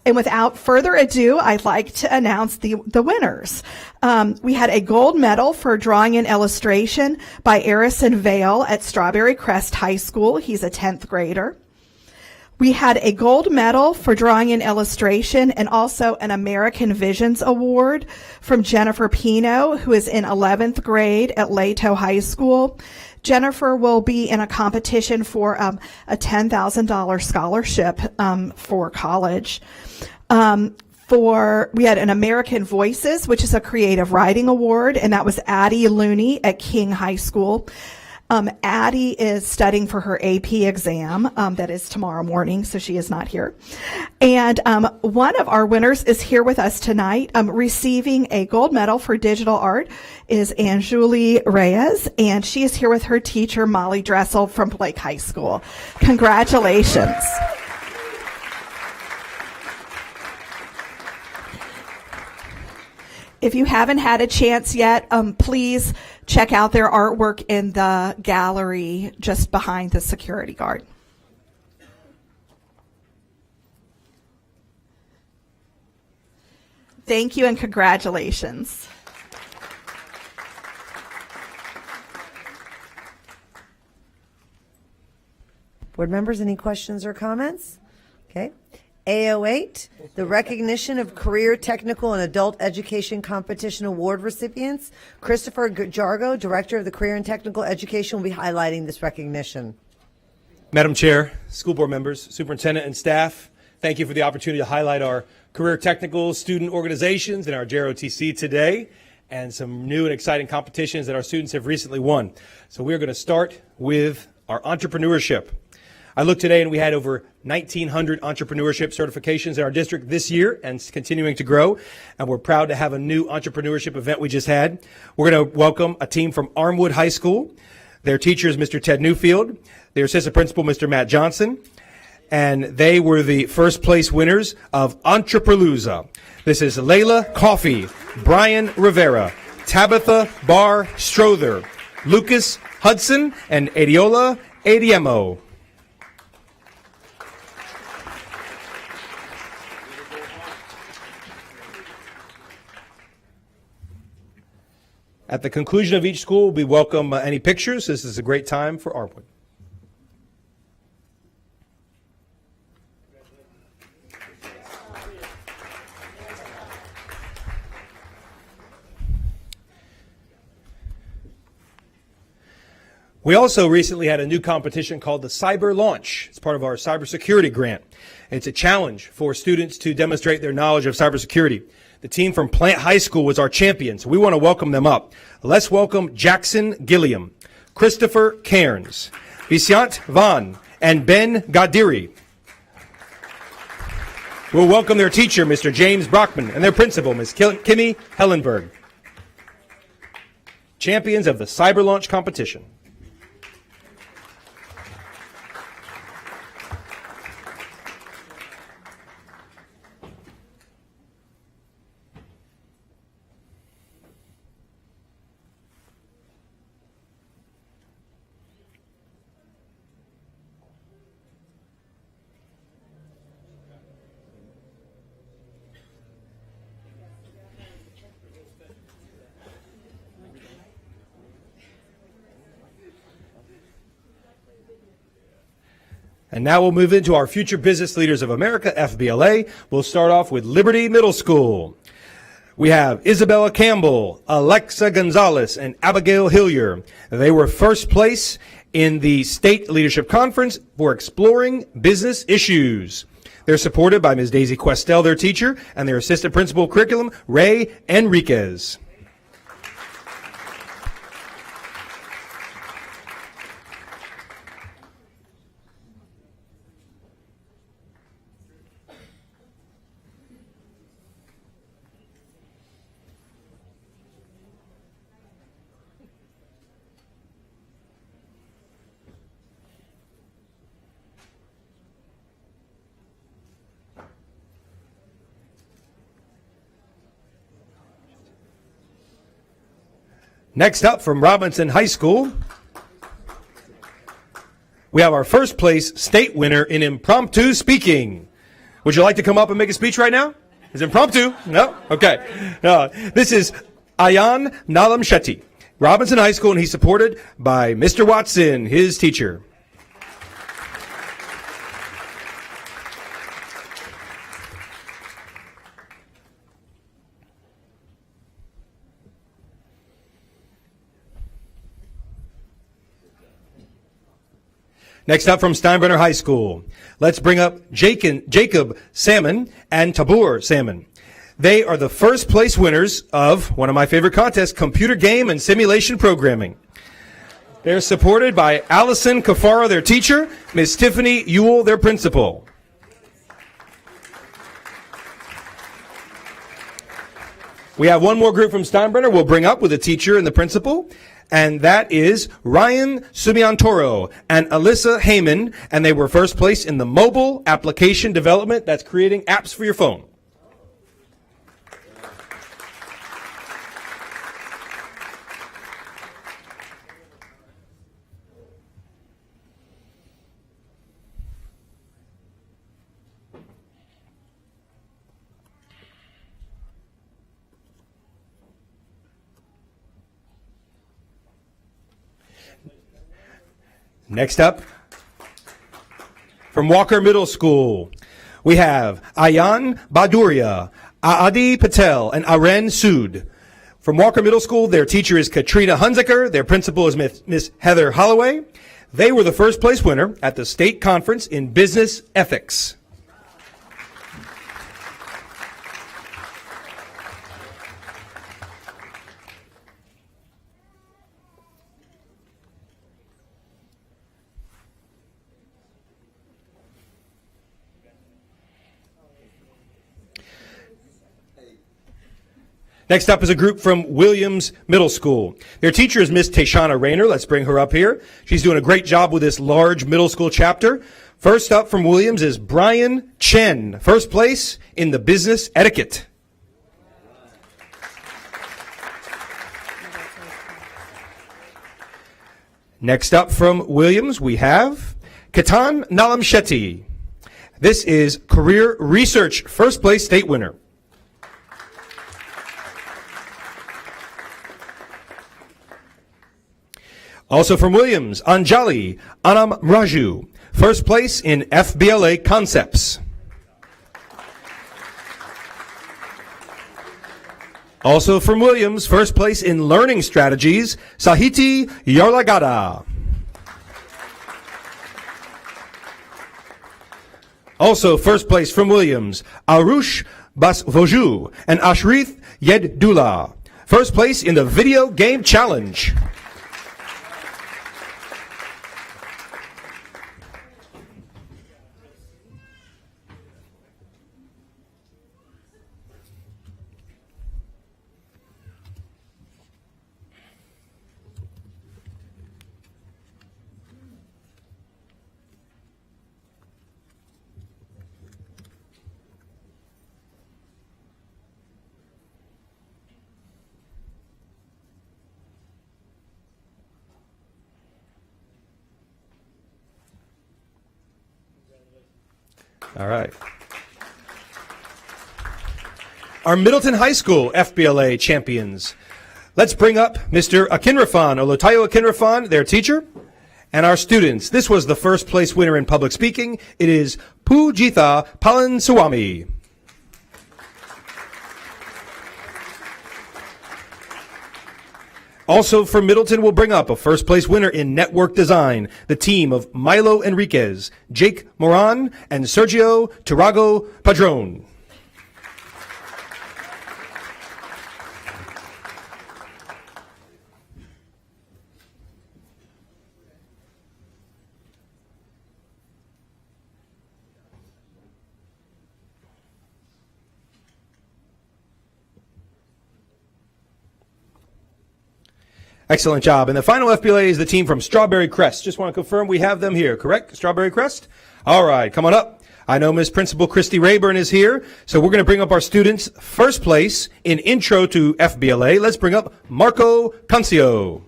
And without further ado, I'd like to announce the winners. We had a gold medal for drawing and illustration by Arison Vale at Strawberry Crest High School. He's a 10th grader. We had a gold medal for drawing and illustration and also an American Visions Award from Jennifer Pino, who is in 11th grade at Leto High School. Jennifer will be in a competition for a $10,000 scholarship for college. We had an American Voices, which is a creative writing award, and that was Addie Looney at King High School. Addie is studying for her AP exam. That is tomorrow morning, so she is not here. And one of our winners is here with us tonight. Receiving a gold medal for digital art is Anjuli Reyes, and she is here with her teacher, Molly Dressel from Blake High School. Congratulations. If you haven't had a chance yet, please check out their artwork in the gallery just behind the security guard. Thank you and congratulations. Board members, any questions or comments? Okay. A08, the recognition of Career Technical and Adult Education Competition Award recipients. Christopher Jargo, Director of the Career and Technical Education, will be highlighting this recognition. Madam Chair, school board members, superintendent, and staff, thank you for the opportunity to highlight our career technical student organizations in our JROTC today and some new and exciting competitions that our students have recently won. So we're going to start with our entrepreneurship. I looked today and we had over 1,900 entrepreneurship certifications in our district this year and it's continuing to grow. And we're proud to have a new entrepreneurship event we just had. We're going to welcome a team from Armwood High School. Their teacher is Mr. Ted Newfield. Their assistant principal, Mr. Matt Johnson. And they were the first place winners of Entrepreneuza. This is Layla Coffey, Brian Rivera, Tabitha Barr Strother, Lucas Hudson, and Adiola Adiemo. At the conclusion of each school, we welcome any pictures. This is a great time for Armwood. We also recently had a new competition called the Cyber Launch. It's part of our cybersecurity grant. It's a challenge for students to demonstrate their knowledge of cybersecurity. The team from Plant High School was our champion, so we want to welcome them up. Let's welcome Jackson Gilliam, Christopher Cairns, Visyant Van, and Ben Gadiri. We'll welcome their teacher, Mr. James Brockman, and their principal, Ms. Kimmy Hellenberg. Champions of the Cyber Launch competition. And now we'll move into our Future Business Leaders of America, FBLA. We'll start off with Liberty Middle School. We have Isabella Campbell, Alexa Gonzalez, and Abigail Hillier. They were first place in the State Leadership Conference for Exploring Business Issues. They're supported by Ms. Daisy Questel, their teacher, and their assistant principal of curriculum, Ray Enriquez. Next up from Robinson High School, we have our first place state winner in impromptu speaking. Would you like to come up and make a speech right now? Is it impromptu? No? Okay. This is Ayan Nalam Shetty, Robinson High School, and he's supported by Mr. Watson, his teacher. Next up from Steinbrenner High School, let's bring up Jacob Salmon and Tabor Salmon. They are the first place winners of one of my favorite contests, Computer Game and Simulation Programming. They're supported by Allison Kafara, their teacher, Ms. Tiffany Ewell, their principal. We have one more group from Steinbrenner we'll bring up with the teacher and the principal. And that is Ryan Subiantoro and Alyssa Heyman, and they were first place in the mobile application development that's creating apps for your phone. Next up, from Walker Middle School, we have Ayan Baduria, Adi Patel, and Aren Sood. From Walker Middle School, their teacher is Katrina Hunziker. Their principal is Miss Heather Holloway. They were the first place winner at the state conference in business ethics. Next up is a group from Williams Middle School. Their teacher is Miss Tashana Rayner. Let's bring her up here. She's doing a great job with this large middle school chapter. First up from Williams is Brian Chen, first place in the business etiquette. Next up from Williams, we have Ketan Nalam Shetty. This is career research, first place state winner. Also from Williams, Anjali Anam Raju, first place in FBLA concepts. Also from Williams, first place in learning strategies, Sahiti Yarlagada. Also first place from Williams, Arush Basvoju and Ashrith Yeddula, first place in the video game challenge. All right. Our Middleton High School FBLA champions. Let's bring up Mr. Akinrafan, Olotayo Akinrafan, their teacher, And our students, this was the first place winner in public speaking. It is Pujitha Palanswamy. Also from Middleton, we'll bring up a first place winner in network design, the team of Milo Enriquez, Jake Moran, and Sergio Tirago Padron. Excellent job. And the final FBLA is the team from Strawberry Crest. Just want to confirm we have them here, correct? Strawberry Crest? All right, come on up. I know Miss Principal Christy Rayburn is here, so we're going to bring up our students' first place in Intro to FBLA. Let's bring up Marco Cancio.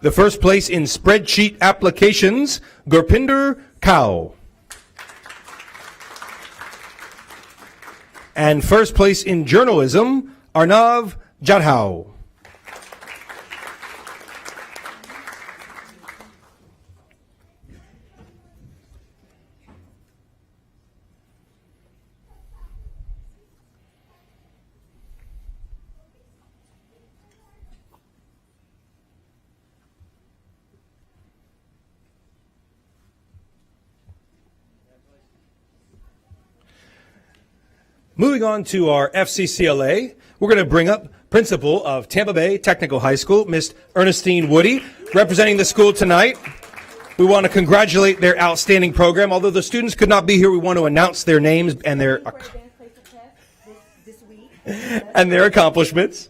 The first place in Spreadsheet Applications, Gurpinder Kao. And first place in Journalism, Arnav Jadhav. Moving on to our FCCLA, we're going to bring up Principal of Tampa Bay Technical High School, Miss Ernestine Woody, representing the school tonight. We want to congratulate their outstanding program. Although the students could not be here, we want to announce their names and their accomplishments.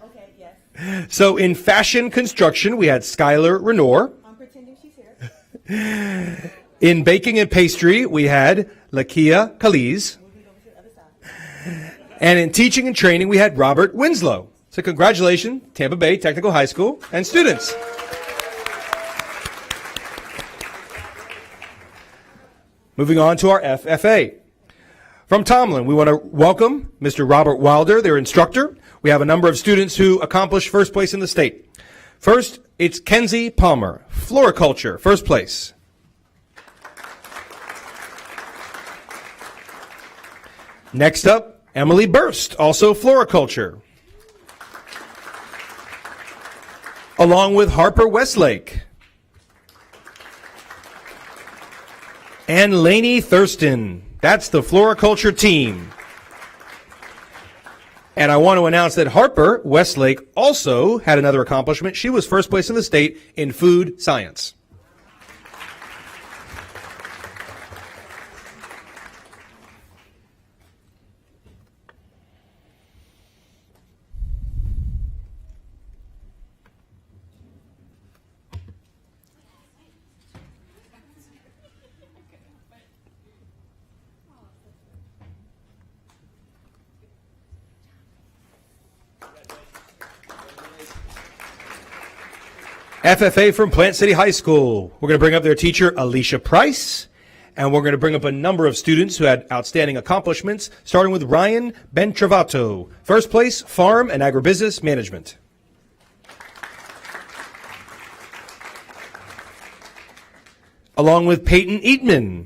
So in fashion construction, we had Skylar Renor. I'm pretending she's here. In baking and pastry, we had Lakia Kaliz. And in teaching and training, we had Robert Winslow. So congratulations, Tampa Bay Technical High School and students. Moving on to our FFA. From Tomlin, we want to welcome Mr. Robert Wilder, their instructor. We have a number of students who accomplished first place in the state. First, it's Kenzie Palmer, floriculture, first place. Next up, Emily Burst, also floriculture. Along with Harper Westlake. And Lainey Thurston. That's the floriculture team. And I want to announce that Harper Westlake also had another accomplishment. She was first place in the state in food science. FFA from Plant City High School. We're going to bring up their teacher, Alicia Price, and we're going to bring up a number of students who had outstanding accomplishments, starting with Ryan Bentravato. First place, Farm and Agribusiness Management. Along with Peyton Eatman.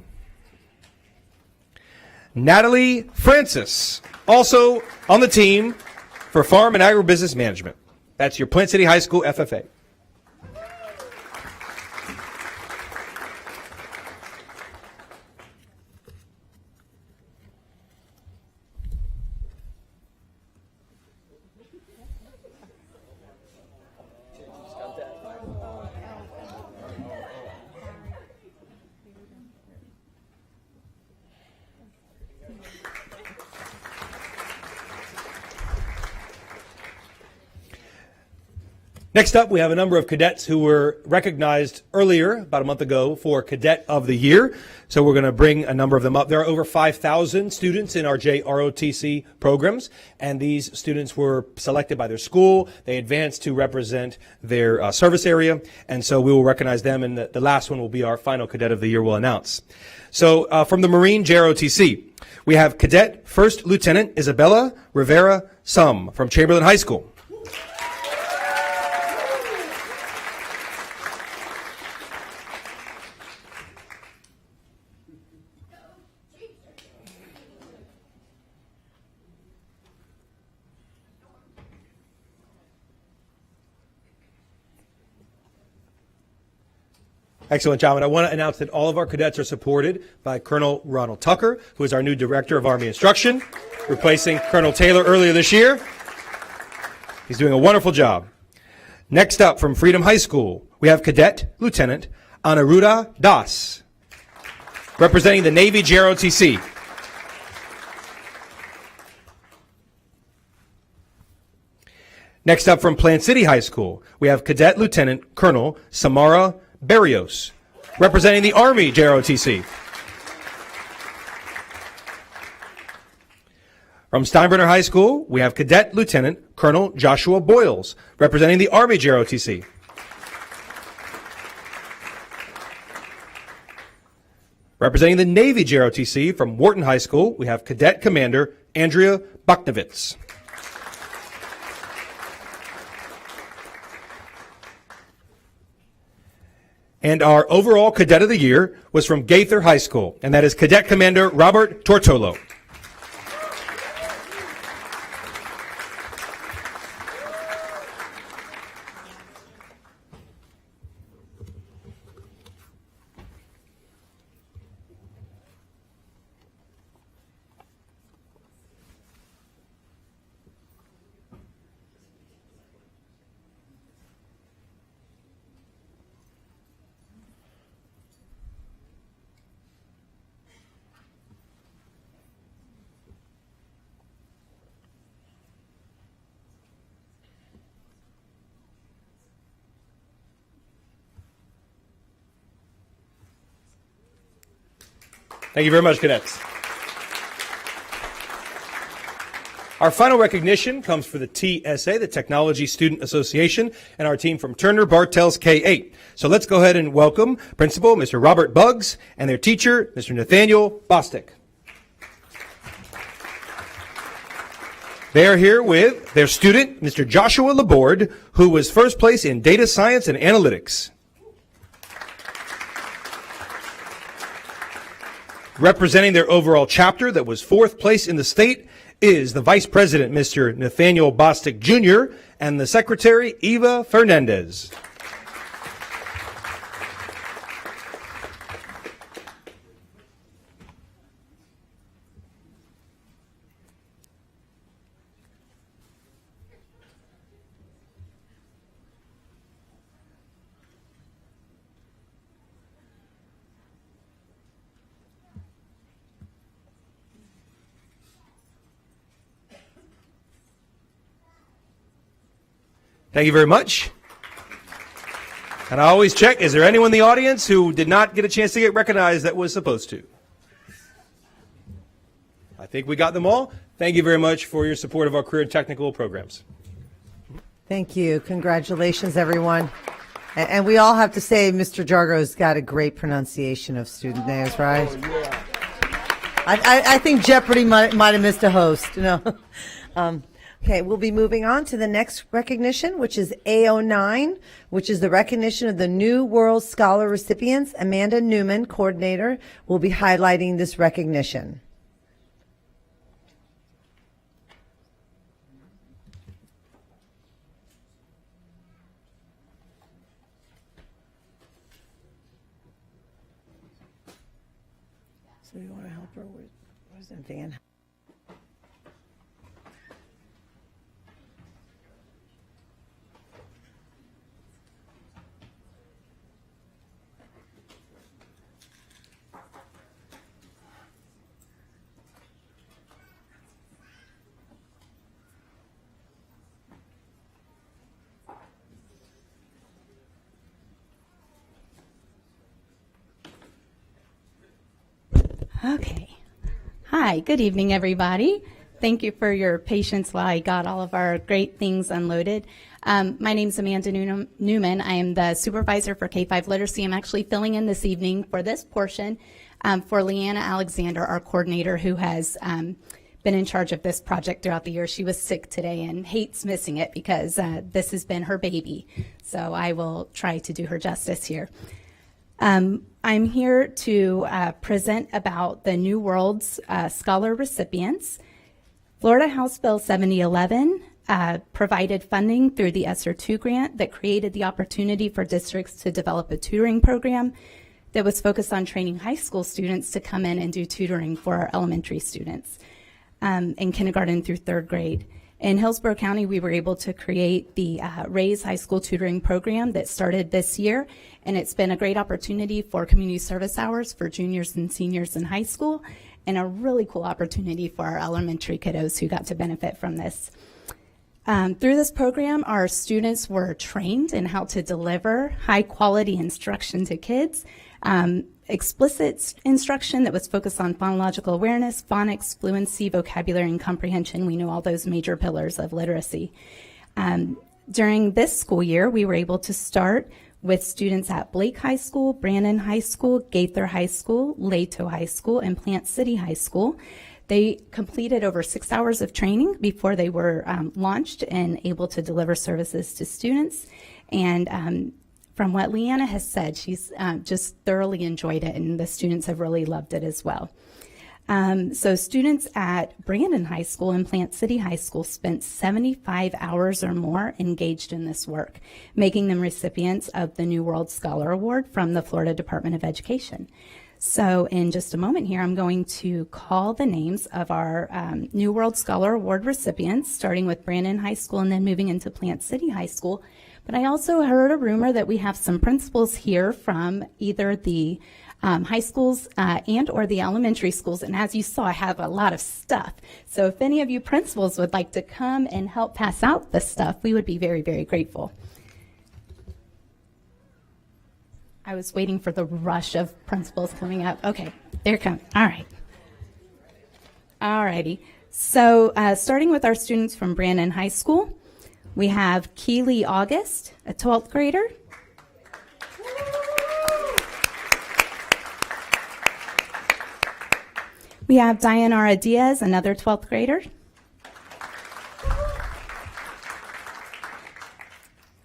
Natalie Francis, also on the team for Farm and Agribusiness Management. That's your Plant City High School FFA. Next up, we have a number of cadets who were recognized earlier, about a month ago, for Cadet of the Year. So we're going to bring a number of them up. There are over 5,000 students in our JROTC programs, and these students were selected by their school. They advanced to represent their service area, and so we will recognize them, and the last one will be our final Cadet of the Year we'll announce. So from the Marine JROTC, we have Cadet First Lieutenant Isabella Rivera Sum from Chamberlain High School. Excellent job. And I want to announce that all of our cadets are supported by Colonel Ronald Tucker, who is our new Director of Army Instruction, replacing Colonel Taylor earlier this year. He's doing a wonderful job. Next up from Freedom High School, we have Cadet Lieutenant Aniruddha Das, representing the Navy JROTC. Next up from Plant City High School, we have Cadet Lieutenant Colonel Samara Barrios, representing the Army JROTC. From Steinbrenner High School, we have Cadet Lieutenant Colonel Joshua Boyles, representing the Army JROTC. Representing the Navy JROTC from Wharton High School, we have Cadet Commander Andrea Bachnovitz. And our overall Cadet of the Year was from Gaither High School, and that is Cadet Commander Robert Tortolo. Thank you very much, cadets. Our final recognition comes for the TSA, the Technology Student Association, and our team from Turner Bartels K-8. So let's go ahead and welcome Principal Mr. Robert Buggs and their teacher, Mr. Nathaniel Bostic. They are here with their student, Mr. Joshua Laborde, who was first place in data science and analytics. Representing their overall chapter that was fourth place in the state is the Vice President, Mr. Nathaniel Bostic Jr., and the Secretary, Eva Fernandez. Thank you very much. And I always check, is there anyone in the audience who did not get a chance to get recognized that was supposed to? I think we got them all. Thank you very much for your support of our career and technical programs. Thank you. Congratulations, everyone. And we all have to say Mr. Jargo's got a great pronunciation of student names, right? Oh, yeah. I think Jeopardy might have missed a host. Okay, we'll be moving on to the next recognition, which is A09, which is the recognition of the New World Scholar recipients. Amanda Newman, coordinator, will be highlighting this recognition. So you want to help her with, where's the van? Okay. Hi, good evening, everybody. Thank you for your patience while I got all of our great things unloaded. My name is Amanda Newman. I am the supervisor for K-5 literacy. I'm actually filling in this evening for this portion for Leanna Alexander, our coordinator, who has been in charge of this project throughout the year. She was sick today and hates missing it because this has been her baby. So I will try to do her justice here. I'm here to present about the New World's Scholar recipients. Florida House Bill 7011 provided funding through the ESSER 2 grant that created the opportunity for districts to develop a tutoring program that was focused on training high school students to come in and do tutoring for our elementary students in kindergarten through third grade. In Hillsborough County, we were able to create the RAISE High School Tutoring Program that started this year, and it's been a great opportunity for community service hours for juniors and seniors in high school, and a really cool opportunity for our elementary kiddos who got to benefit from this. Through this program, our students were trained in how to deliver high-quality instruction to kids, explicit instruction that was focused on phonological awareness, phonics, fluency, vocabulary, and comprehension. We know all those major pillars of literacy. During this school year, we were able to start with students at Blake High School, Brandon High School, Gaither High School, Lato High School, and Plant City High School. They completed over 6 hours of training before they were launched and able to deliver services to students. And from what Leanna has said, she's just thoroughly enjoyed it, and the students have really loved it as well. So students at Brandon High School and Plant City High School spent 75 hours or more engaged in this work, making them recipients of the New World Scholar Award from the Florida Department of Education. So in just a moment here, I'm going to call the names of our New World Scholar Award recipients, starting with Brandon High School and then moving into Plant City High School. But I also heard a rumor that we have some principals here from either the high schools and or the elementary schools. And as you saw, I have a lot of stuff. So if any of you principals would like to come and help pass out the stuff, we would be very, very grateful. I was waiting for the rush of principals coming up. Okay, they're coming. All right. All righty. So starting with our students from Brandon High School, we have Keely August, a 12th grader. We have Dayanara Diaz, another 12th grader.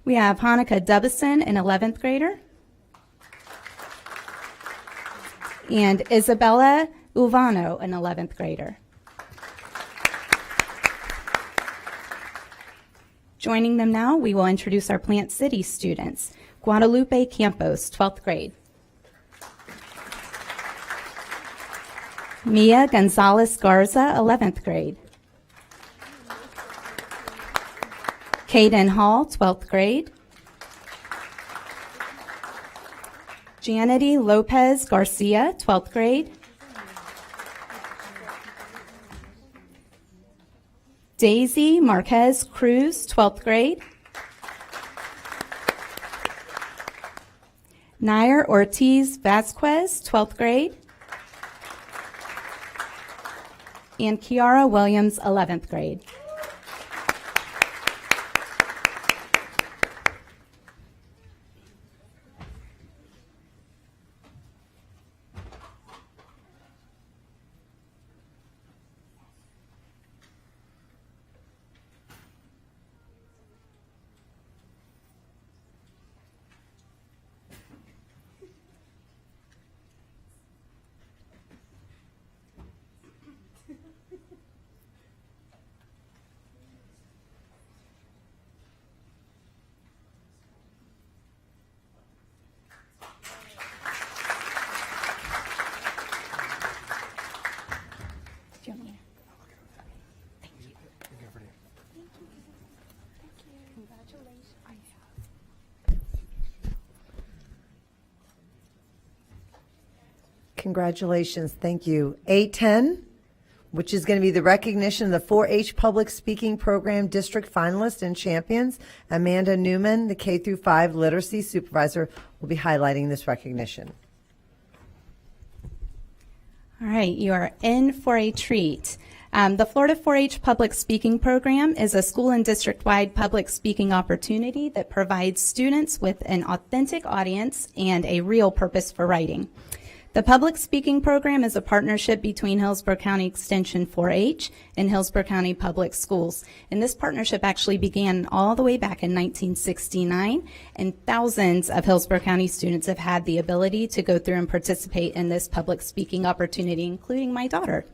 We have Hanukkah Dubbison, an 11th grader. And Isabella Uvano, an 11th grader. Joining them now, we will introduce our Plant City students. Guadalupe Campos, 12th grade. Mia Gonzalez Garza, 11th grade. Caden Hall, 12th grade. Janity Lopez Garcia, 12th grade. Daisy Marquez Cruz, 12th grade. Nair Ortiz Vasquez, 12th grade. And Kiara Williams, 11th grade. Congratulations. Thank you. A10, which is going to be the recognition of the 4-H Public Speaking Program District Finalists and Champions. Amanda Newman, the K-5 Literacy Supervisor, will be highlighting this recognition. All right, you are in for a treat. The Florida 4-H Public Speaking Program is a school and district-wide public speaking opportunity that provides students with an authentic audience and a real purpose for writing. The public speaking program is a partnership between Hillsborough County Extension 4-H and Hillsborough County Public Schools. And this partnership actually began all the way back in 1969, and thousands of Hillsborough County students have had the ability to go through and participate in this public speaking opportunity, including my daughter.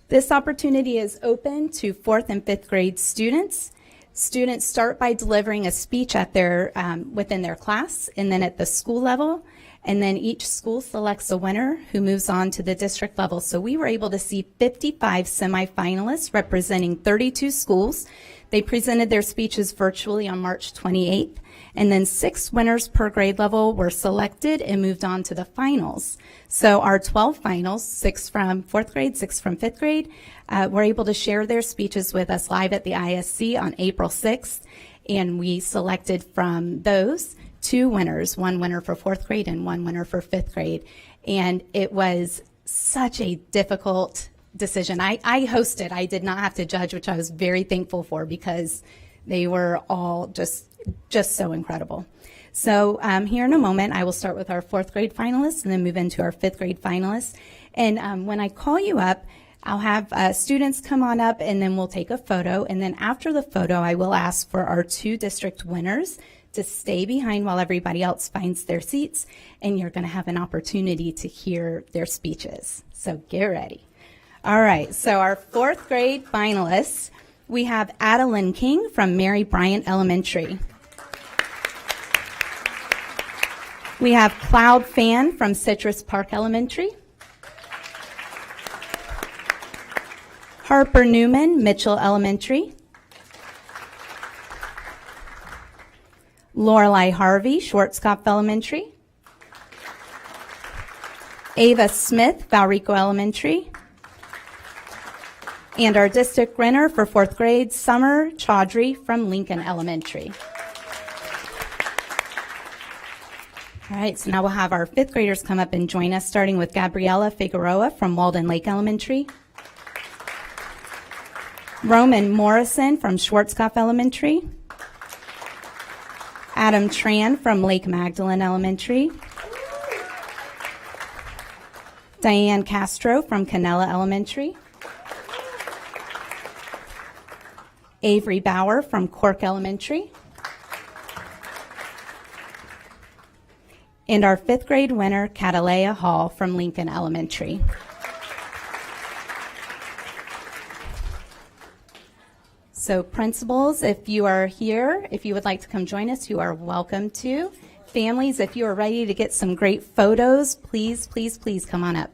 This opportunity is open to 4th and 5th grade students. Students start by delivering a speech at their within their class and then at the school level. And then each school selects a winner who moves on to the district level. So we were able to see 55 semifinalists representing 32 schools. They presented their speeches virtually on March 28th. And then 6 winners per grade level were selected and moved on to the finals. So our 12 finals, 6 from 4th grade, 6 from 5th grade, were able to share their speeches with us live at the ISC on April 6th. And we selected from those 2 winners, 1 winner for 4th grade and 1 winner for 5th grade. And it was such a difficult decision. I hosted. I did not have to judge, which I was very thankful for because they were all just so incredible. So here in a moment, I will start with our 4th grade finalists and then move into our 5th grade finalists. And when I call you up, I'll have students come on up and then we'll take a photo. And then after the photo, I will ask for our 2 district winners to stay behind while everybody else finds their seats. And you're going to have an opportunity to hear their speeches. So get ready. All right, so our 4th grade finalists, we have Adeline King from Mary Bryant Elementary. We have Cloud Fan from Citrus Park Elementary. Harper Newman, Mitchell Elementary. Lorelei Harvey, Schwarzkopf Elementary. Ava Smith, Valrico Elementary. And our district winner for 4th grade, Summer Chaudhry from Lincoln Elementary. All right, so now we'll have our 5th graders come up and join us, starting with Gabriella Figueroa from Walden Lake Elementary. Roman Morrison from Schwarzkopf Elementary. Adam Tran from Lake Magdalene Elementary. Diane Castro from Canella Elementary. Avery Bauer from Cork Elementary. And our 5th grade winner, Catalea Hall from Lincoln Elementary. So principals, if you are here, if you would like to come join us, you are welcome to. Families, if you are ready to get some great photos, please, please, please come on up.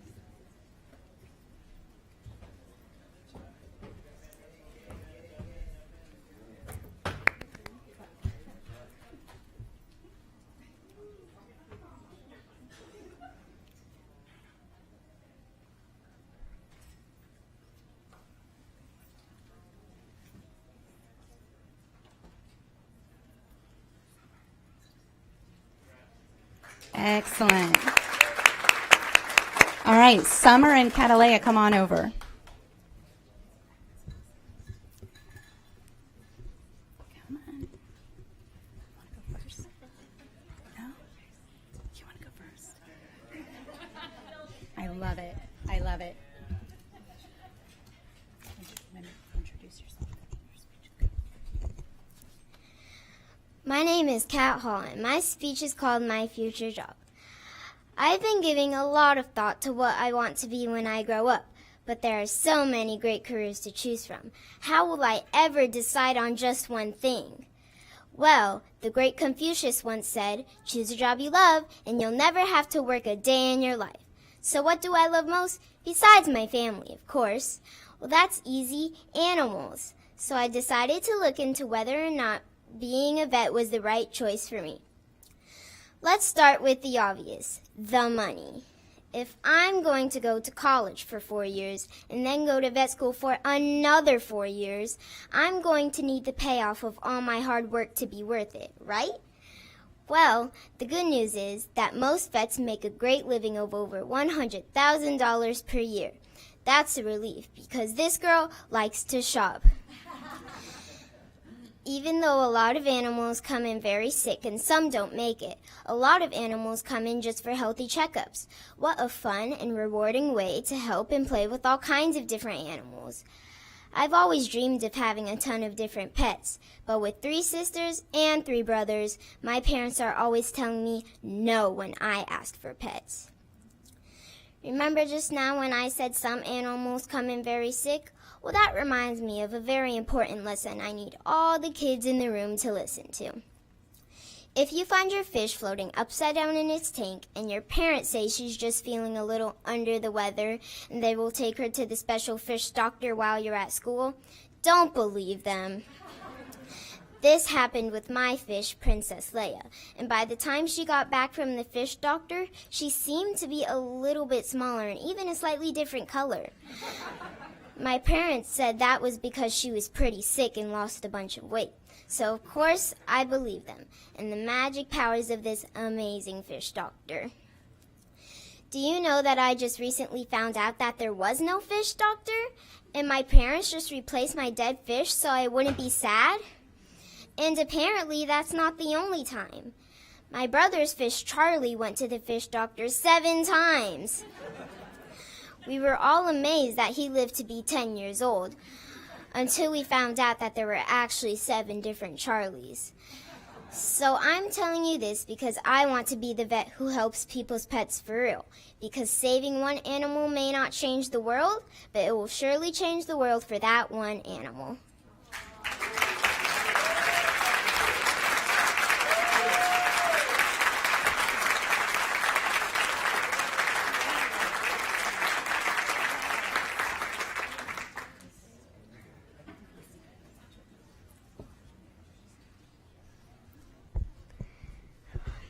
Excellent. All right, Summer and Catalea, come on over. Come on. Want to go first? No? You want to go first? I love it. I love it. Introduce yourself. My name is Kat Hall, and my speech is called My Future Job. I've been giving a lot of thought to what I want to be when I grow up, but there are so many great careers to choose from. How will I ever decide on just one thing? Well, the great Confucius once said, choose a job you love, and you'll never have to work a day in your life. So what do I love most? Besides my family, of course. Well, that's easy, animals. So I decided to look into whether or not being a vet was the right choice for me. Let's start with the obvious, the money. If I'm going to go to college for 4 years and then go to vet school for another 4 years, I'm going to need the payoff of all my hard work to be worth it, right? Well, the good news is that most vets make a great living of over $100,000 per year. That's a relief because this girl likes to shop. Even though a lot of animals come in very sick and some don't make it, a lot of animals come in just for healthy checkups. What a fun and rewarding way to help and play with all kinds of different animals. I've always dreamed of having a ton of different pets, but with 3 sisters and 3 brothers, my parents are always telling me no when I ask for pets. Remember just now when I said some animals come in very sick? Well, that reminds me of a very important lesson I need all the kids in the room to listen to. If you find your fish floating upside down in its tank and your parents say she's just feeling a little under the weather and they will take her to the special fish doctor while you're at school, don't believe them. This happened with my fish, Princess Leia, and by the time she got back from the fish doctor, she seemed to be a little bit smaller and even a slightly different color. My parents said that was because she was pretty sick and lost a bunch of weight. So, of course, I believe them and the magic powers of this amazing fish doctor. Do you know that I just recently found out that there was no fish doctor? And my parents just replaced my dead fish so I wouldn't be sad? And apparently that's not the only time. My brother's fish Charlie went to the fish doctor 7 times. We were all amazed that he lived to be 10 years old, until we found out that there were actually 7 different Charlies. So I'm telling you this because I want to be the vet who helps people's pets for real. Because saving one animal may not change the world, but it will surely change the world for that one animal.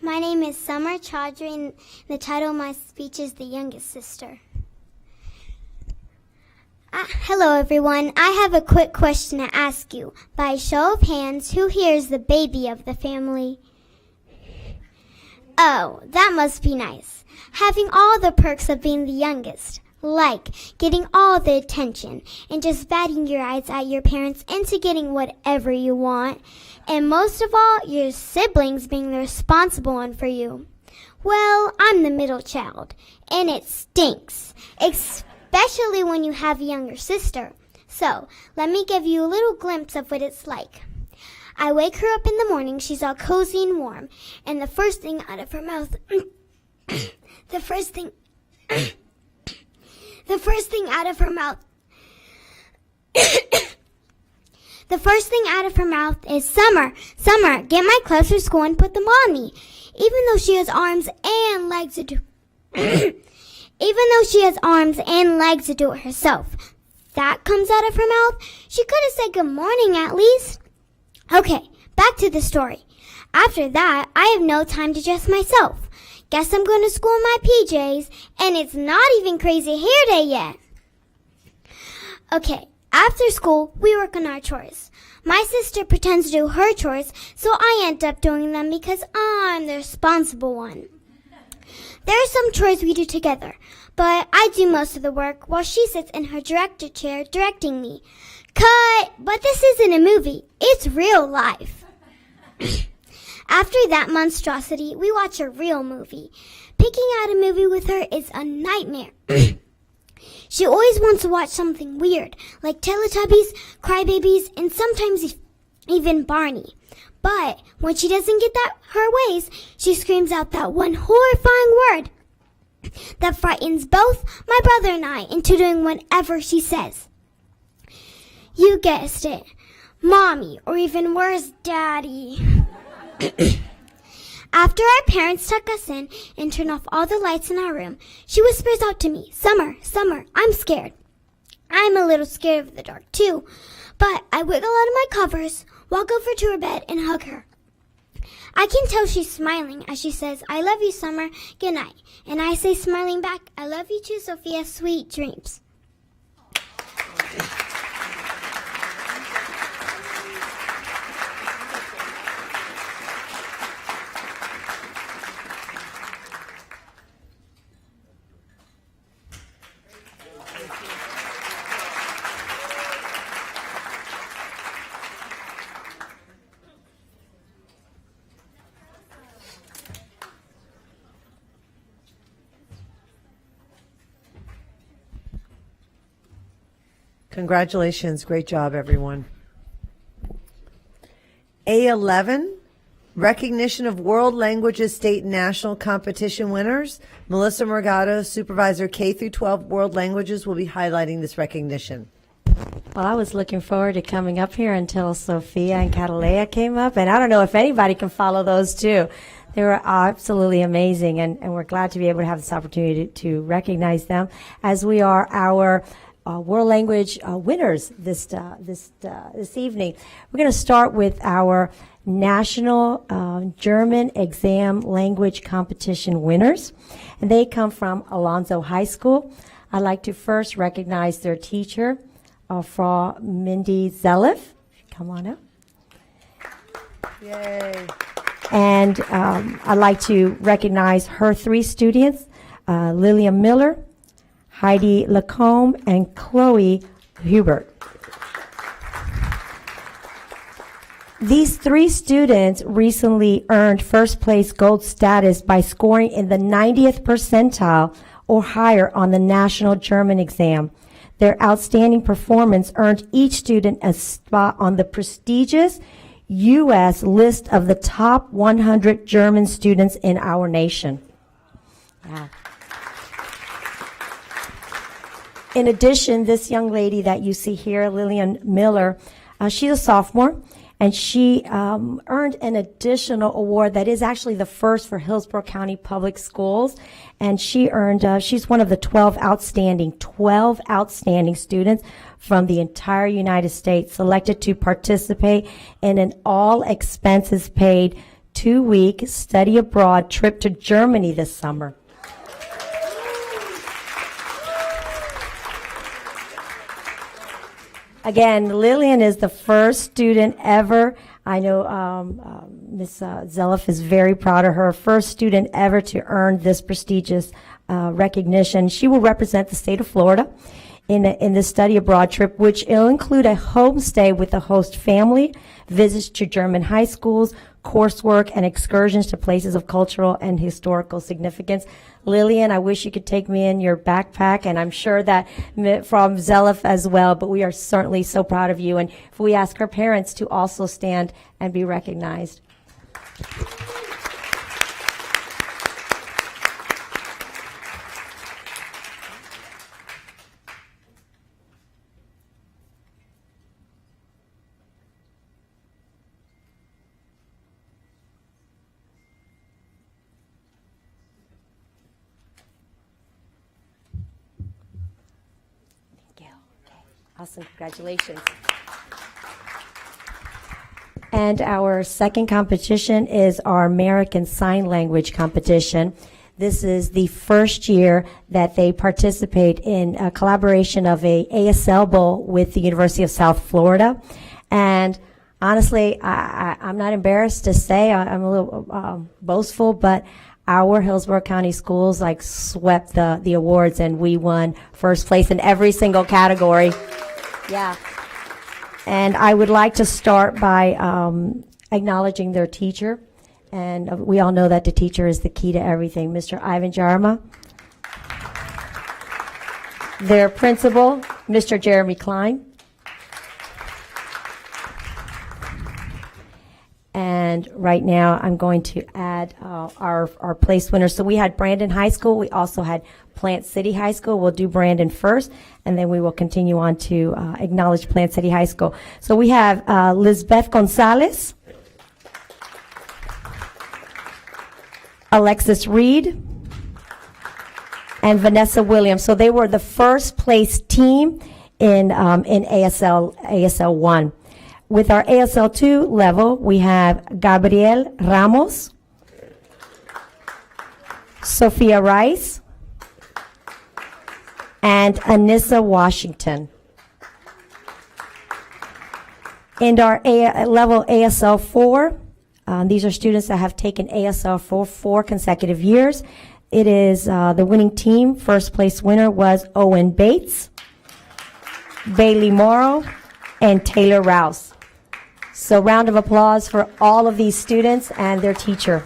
My name is Summer Chaudhry, and the title of my speech is The Youngest Sister. Hello, everyone. I have a quick question to ask you. By a show of hands, who here is the baby of the family? Oh, that must be nice. Having all the perks of being the youngest. Like getting all the attention and just batting your eyes at your parents into getting whatever you want. And most of all, your siblings being the responsible one for you. Well, I'm the middle child, and it stinks, especially when you have a younger sister. So, let me give you a little glimpse of what it's like. I wake her up in the morning, she's all cozy and warm, and the first thing out of her mouth, the first thing out of her mouth is, Summer, Summer, get my clothes for school and put them on me. Even though she has arms and legs to do it herself. That comes out of her mouth. She could have said good morning at least. Okay, back to the story. After that, I have no time to dress myself. Guess I'm going to school in my PJs, and it's not even crazy hair day yet. Okay, after school, we work on our chores. My sister pretends to do her chores, so I end up doing them because I'm the responsible one. There are some chores we do together, but I do most of the work while she sits in her director chair directing me. Cut! But this isn't a movie. It's real life. After that monstrosity, we watch a real movie. Picking out a movie with her is a nightmare. She always wants to watch something weird, like Teletubbies, Crybabies, and sometimes even Barney. But when she doesn't get her ways, she screams out that one horrifying word that frightens both my brother and I into doing whatever she says. You guessed it, Mommy, or even worse, Daddy. After our parents tuck us in and turn off all the lights in our room, she whispers out to me, Summer, Summer, I'm scared. I'm a little scared of the dark too, but I wiggle out of my covers, walk over to her bed, and hug her. I can tell she's smiling as she says, I love you, Summer, good night. And I say, smiling back, I love you too, Sophia, sweet dreams. Congratulations. Great job, everyone. A11, Recognition of World Languages State and National Competition winners. Melissa Morgado, Supervisor K through 12 World Languages, will be highlighting this recognition. Well, I was looking forward to coming up here until Sophia and Catalea came up, and I don't know if anybody can follow those too. They were absolutely amazing, and we're glad to be able to have this opportunity to recognize them, as we are our world language winners this evening. We're going to start with our National German Exam Language Competition winners, and they come from Alonzo High School. I'd like to first recognize their teacher, Frau Mindy Zelliff. Come on up. Yay. And I'd like to recognize her three students, Lillian Miller, Heidi Lacombe, and Chloe Hubert. These three students recently earned first place gold status by scoring in the 90th percentile or higher on the National German exam. Their outstanding performance earned each student a spot on the prestigious U.S. list of the top 100 German students in our nation. Yeah. In addition, this young lady that you see here, Lillian Miller, she's a sophomore, and she earned an additional award that is actually the first for Hillsborough County Public Schools. And she earned, she's one of the 12 outstanding students from the entire United States selected to participate in an all expenses paid 2-week study abroad trip to Germany this summer. Again, Lillian is the first student ever. I know Ms. Zelliff is very proud of her. First student ever to earn this prestigious recognition. She will represent the state of Florida in the study abroad trip, which will include a homestay with the host family, visits to German high schools, coursework, and excursions to places of cultural and historical significance. Lillian, I wish you could take me in your backpack, and I'm sure that from Zelliff as well, but we are certainly so proud of you. And if we ask her parents to also stand and be recognized. Awesome, congratulations. And our second competition is our American Sign Language competition. This is the first year that they participate in a collaboration of a ASL Bowl with the University of South Florida. And honestly, I'm not embarrassed to say, I'm a little boastful, but our Hillsborough County schools like swept the awards, and we won first place in every single category. Yeah. And I would like to start by acknowledging their teacher. And we all know that the teacher is the key to everything. Mr. Ivan Jarma. Their principal, Mr. Jeremy Klein. And right now, I'm going to add our place winners. So we had Brandon High School. We also had Plant City High School. We'll do Brandon first, and then we will continue on to acknowledge Plant City High School. So we have Lizbeth Gonzalez, Alexis Reed, and Vanessa Williams. So they were the first place team in ASL 1. With our ASL 2 level, we have Gabriel Ramos, Sophia Rice, and Anissa Washington. In our level ASL 4, these are students that have taken ASL for 4 consecutive years. It is the winning team. First place winner was Owen Bates, Bailey Morrow, and Taylor Rouse. So round of applause for all of these students and their teacher.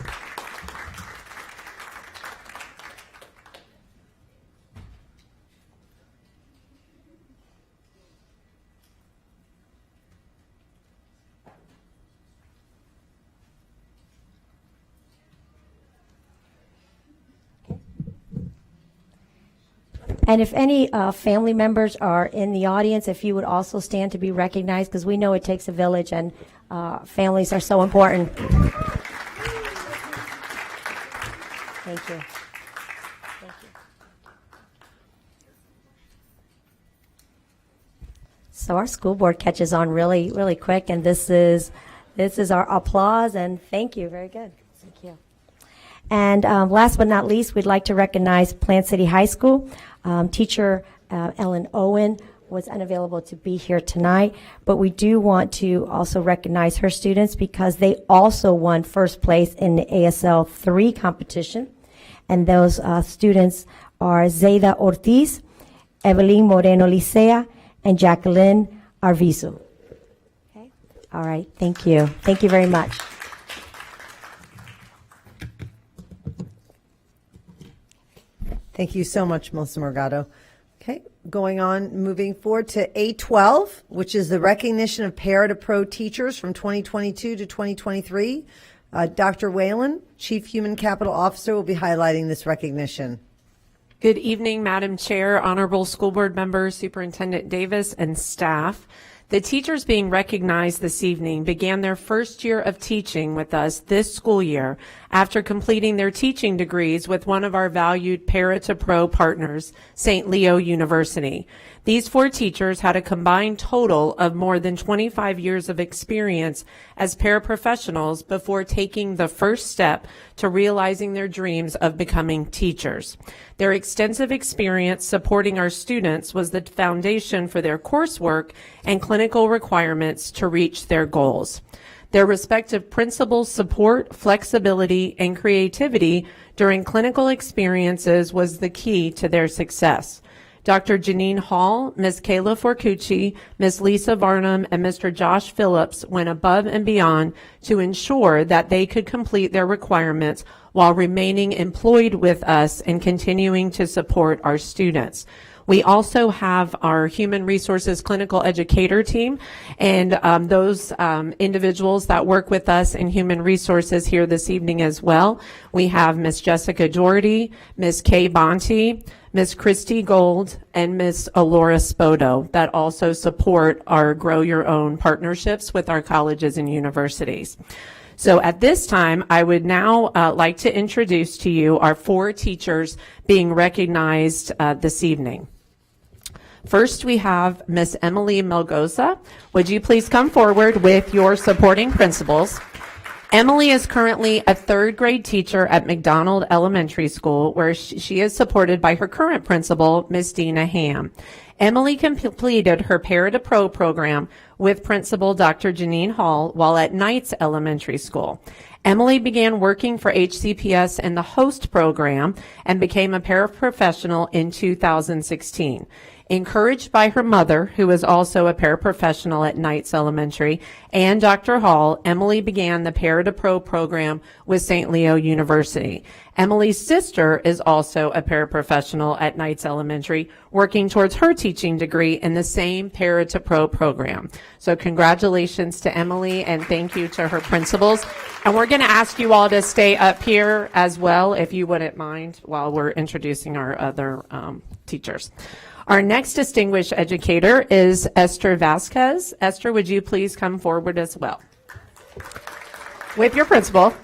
And if any family members are in the audience, if you would also stand to be recognized, because we know it takes a village and families are so important. Thank you. So our school board catches on really, really quick, and this is our applause, and thank you. Very good. Thank you. And last but not least, we'd like to recognize Plant City High School. Teacher Ellen Owen was unavailable to be here tonight, but we do want to also recognize her students because they also won first place in the ASL 3 competition. And those students are Zayda Ortiz, Evelyn Moreno Licea, and Jacqueline Arvizu. Okay. All right. Thank you. Thank you very much. Thank you so much, Melissa Morgado. Okay, going on, moving forward to A12, which is the recognition of Para to Pro teachers from 2022 to 2023. Dr. Whalen, Chief Human Capital Officer, will be highlighting this recognition. Good evening, Madam Chair, Honorable School Board members, Superintendent Davis, and staff. The teachers being recognized this evening began their first year of teaching with us this school year after completing their teaching degrees with one of our valued Para to Pro partners, St. Leo University. These 4 teachers had a combined total of more than 25 years of experience as paraprofessionals before taking the first step to realizing their dreams of becoming teachers. Their extensive experience supporting our students was the foundation for their coursework and clinical requirements to reach their goals. Their respective principals' support, flexibility, and creativity during clinical experiences was the key to their success. Dr. Janine Hall, Ms. Kayla Forcucci, Ms. Lisa Varnum, and Mr. Josh Phillips went above and beyond to ensure that they could complete their requirements while remaining employed with us and continuing to support our students. We also have our Human Resources Clinical Educator team, and those individuals that work with us in Human Resources here this evening as well. We have Ms. Jessica Doherty, Ms. Kay Bonte, Ms. Christy Gold, and Ms. Alora Spoto that also support our Grow Your Own partnerships with our colleges and universities. So at this time, I would now like to introduce to you our 4 teachers being recognized this evening. First, we have Miss Emily Melgoza. Would you please come forward with your supporting principals? Emily is currently a 3rd grade teacher at McDonald Elementary School, where she is supported by her current principal, Miss Dina Ham. Emily completed her Para to Pro program with Principal Dr. Janine Hall while at Knights Elementary School. Emily began working for HCPS in the HOST program and became a paraprofessional in 2016. Encouraged by her mother, who is also a paraprofessional at Knights Elementary, and Dr. Hall, Emily began the Para to Pro program with St. Leo University. Emily's sister is also a paraprofessional at Knights Elementary, working towards her teaching degree in the same Para to Pro program. So congratulations to Emily, and thank you to her principals. And we're going to ask you all to stay up here as well, if you wouldn't mind, while we're introducing our other teachers. Our next distinguished educator is Esther Vasquez. Esther, would you please come forward as well with your principal?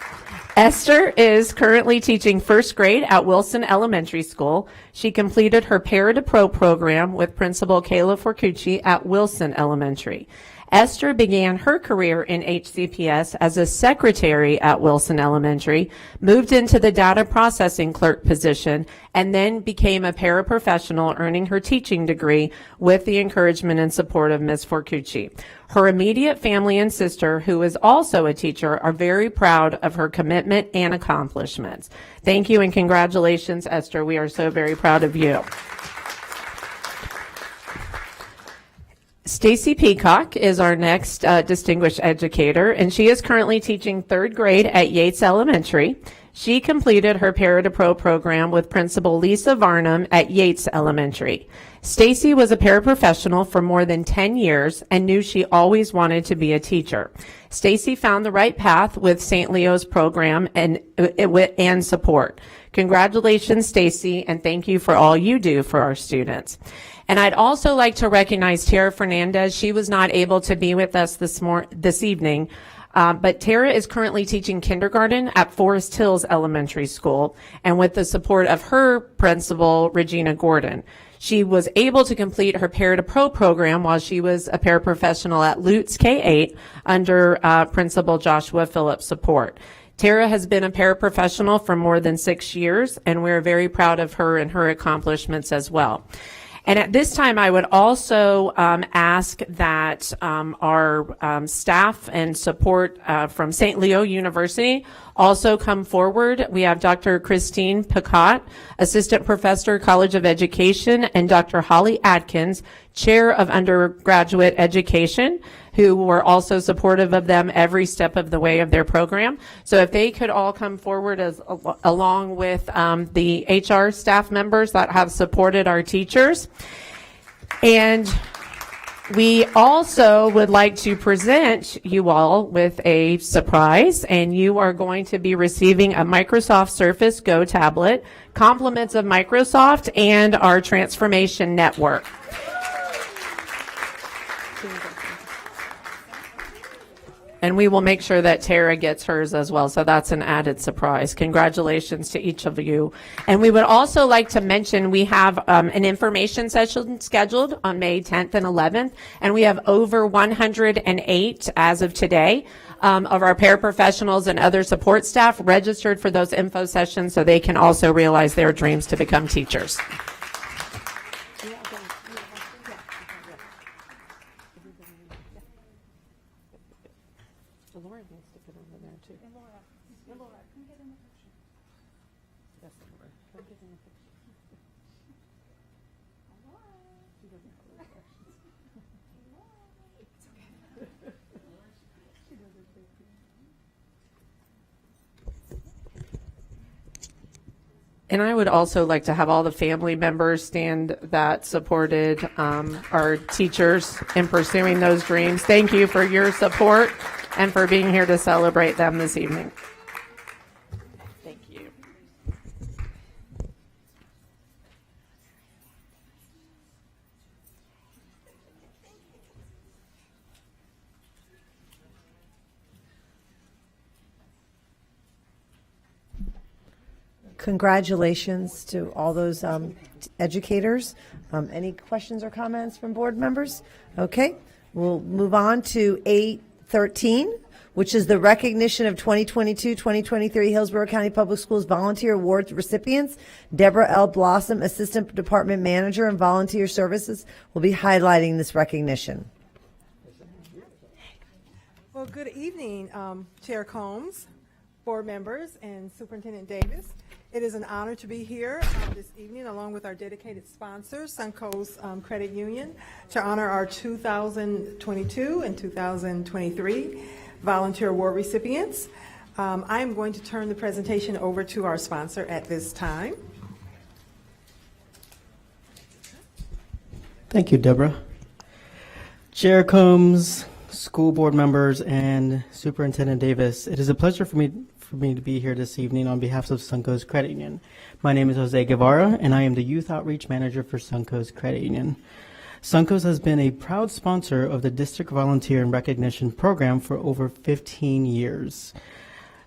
Esther is currently teaching 1st grade at Wilson Elementary School. She completed her Para to Pro program with Principal Kayla Forcucci at Wilson Elementary. Esther began her career in HCPS as a secretary at Wilson Elementary, moved into the data processing clerk position, and then became a paraprofessional, earning her teaching degree with the encouragement and support of Ms. Forcucci. Her immediate family and sister, who is also a teacher, are very proud of her commitment and accomplishments. Thank you and congratulations, Esther. We are so very proud of you. Stacy Peacock is our next distinguished educator, and she is currently teaching 3rd grade at Yates Elementary. She completed her Para-to-Pro program with Principal Lisa Varnum at Yates Elementary. Stacy was a paraprofessional for more than 10 years and knew she always wanted to be a teacher. Stacy found the right path with St. Leo's program and support. Congratulations, Stacy, and thank you for all you do for our students. And I'd also like to recognize Tara Fernandez. She was not able to be with us this evening, but Tara is currently teaching kindergarten at Forest Hills Elementary School, and with the support of her principal, Regina Gordon. She was able to complete her Para-to-Pro program while she was a paraprofessional at Lutz K-8 under Principal Joshua Phillips' support. Tara has been a paraprofessional for more than 6 years, and we're very proud of her and her accomplishments as well. And at this time, I would also ask that our staff and support from St. Leo University also come forward. We have Dr. Christine Picot, Assistant Professor, College of Education, and Dr. Holly Atkins, Chair of Undergraduate Education, who were also supportive of them every step of the way of their program. So if they could all come forward along with the HR staff members that have supported our teachers. And we also would like to present you all with a surprise, and you are going to be receiving a Microsoft Surface Go tablet, compliments of Microsoft and our Transformation Network. And we will make sure that Tara gets hers as well. So that's an added surprise. Congratulations to each of you. And we would also like to mention we have an information session scheduled on May 10th and 11th. And we have over 108 as of today of our paraprofessionals and other support staff registered for those info sessions so they can also realize their dreams to become teachers. And I would also like to have all the family members stand that supported our teachers in pursuing those dreams. Thank you for your support and for being here to celebrate them this evening. Thank you. Congratulations to all those educators. Any questions or comments from board members? Okay, we'll move on to 8:13, which is the recognition of 2022-2023 Hillsborough County Public Schools Volunteer Awards recipients. Deborah L. Blossom, Assistant Department Manager and Volunteer Services, will be highlighting this recognition. Well, good evening, Chair Combs, board members, and Superintendent Davis. It is an honor to be here this evening along with our dedicated sponsor, Suncoast Credit Union, to honor our 2022 and 2023 Volunteer Award recipients. I am going to turn the presentation over to our sponsor at this time. Thank you, Deborah. Chair Combs, school board members, and Superintendent Davis, it is a pleasure for me to be here this evening on behalf of Suncoast Credit Union. My name is Jose Guevara, and I am the Youth Outreach Manager for Suncoast Credit Union. Suncoast has been a proud sponsor of the District Volunteer and Recognition Program for over 15 years.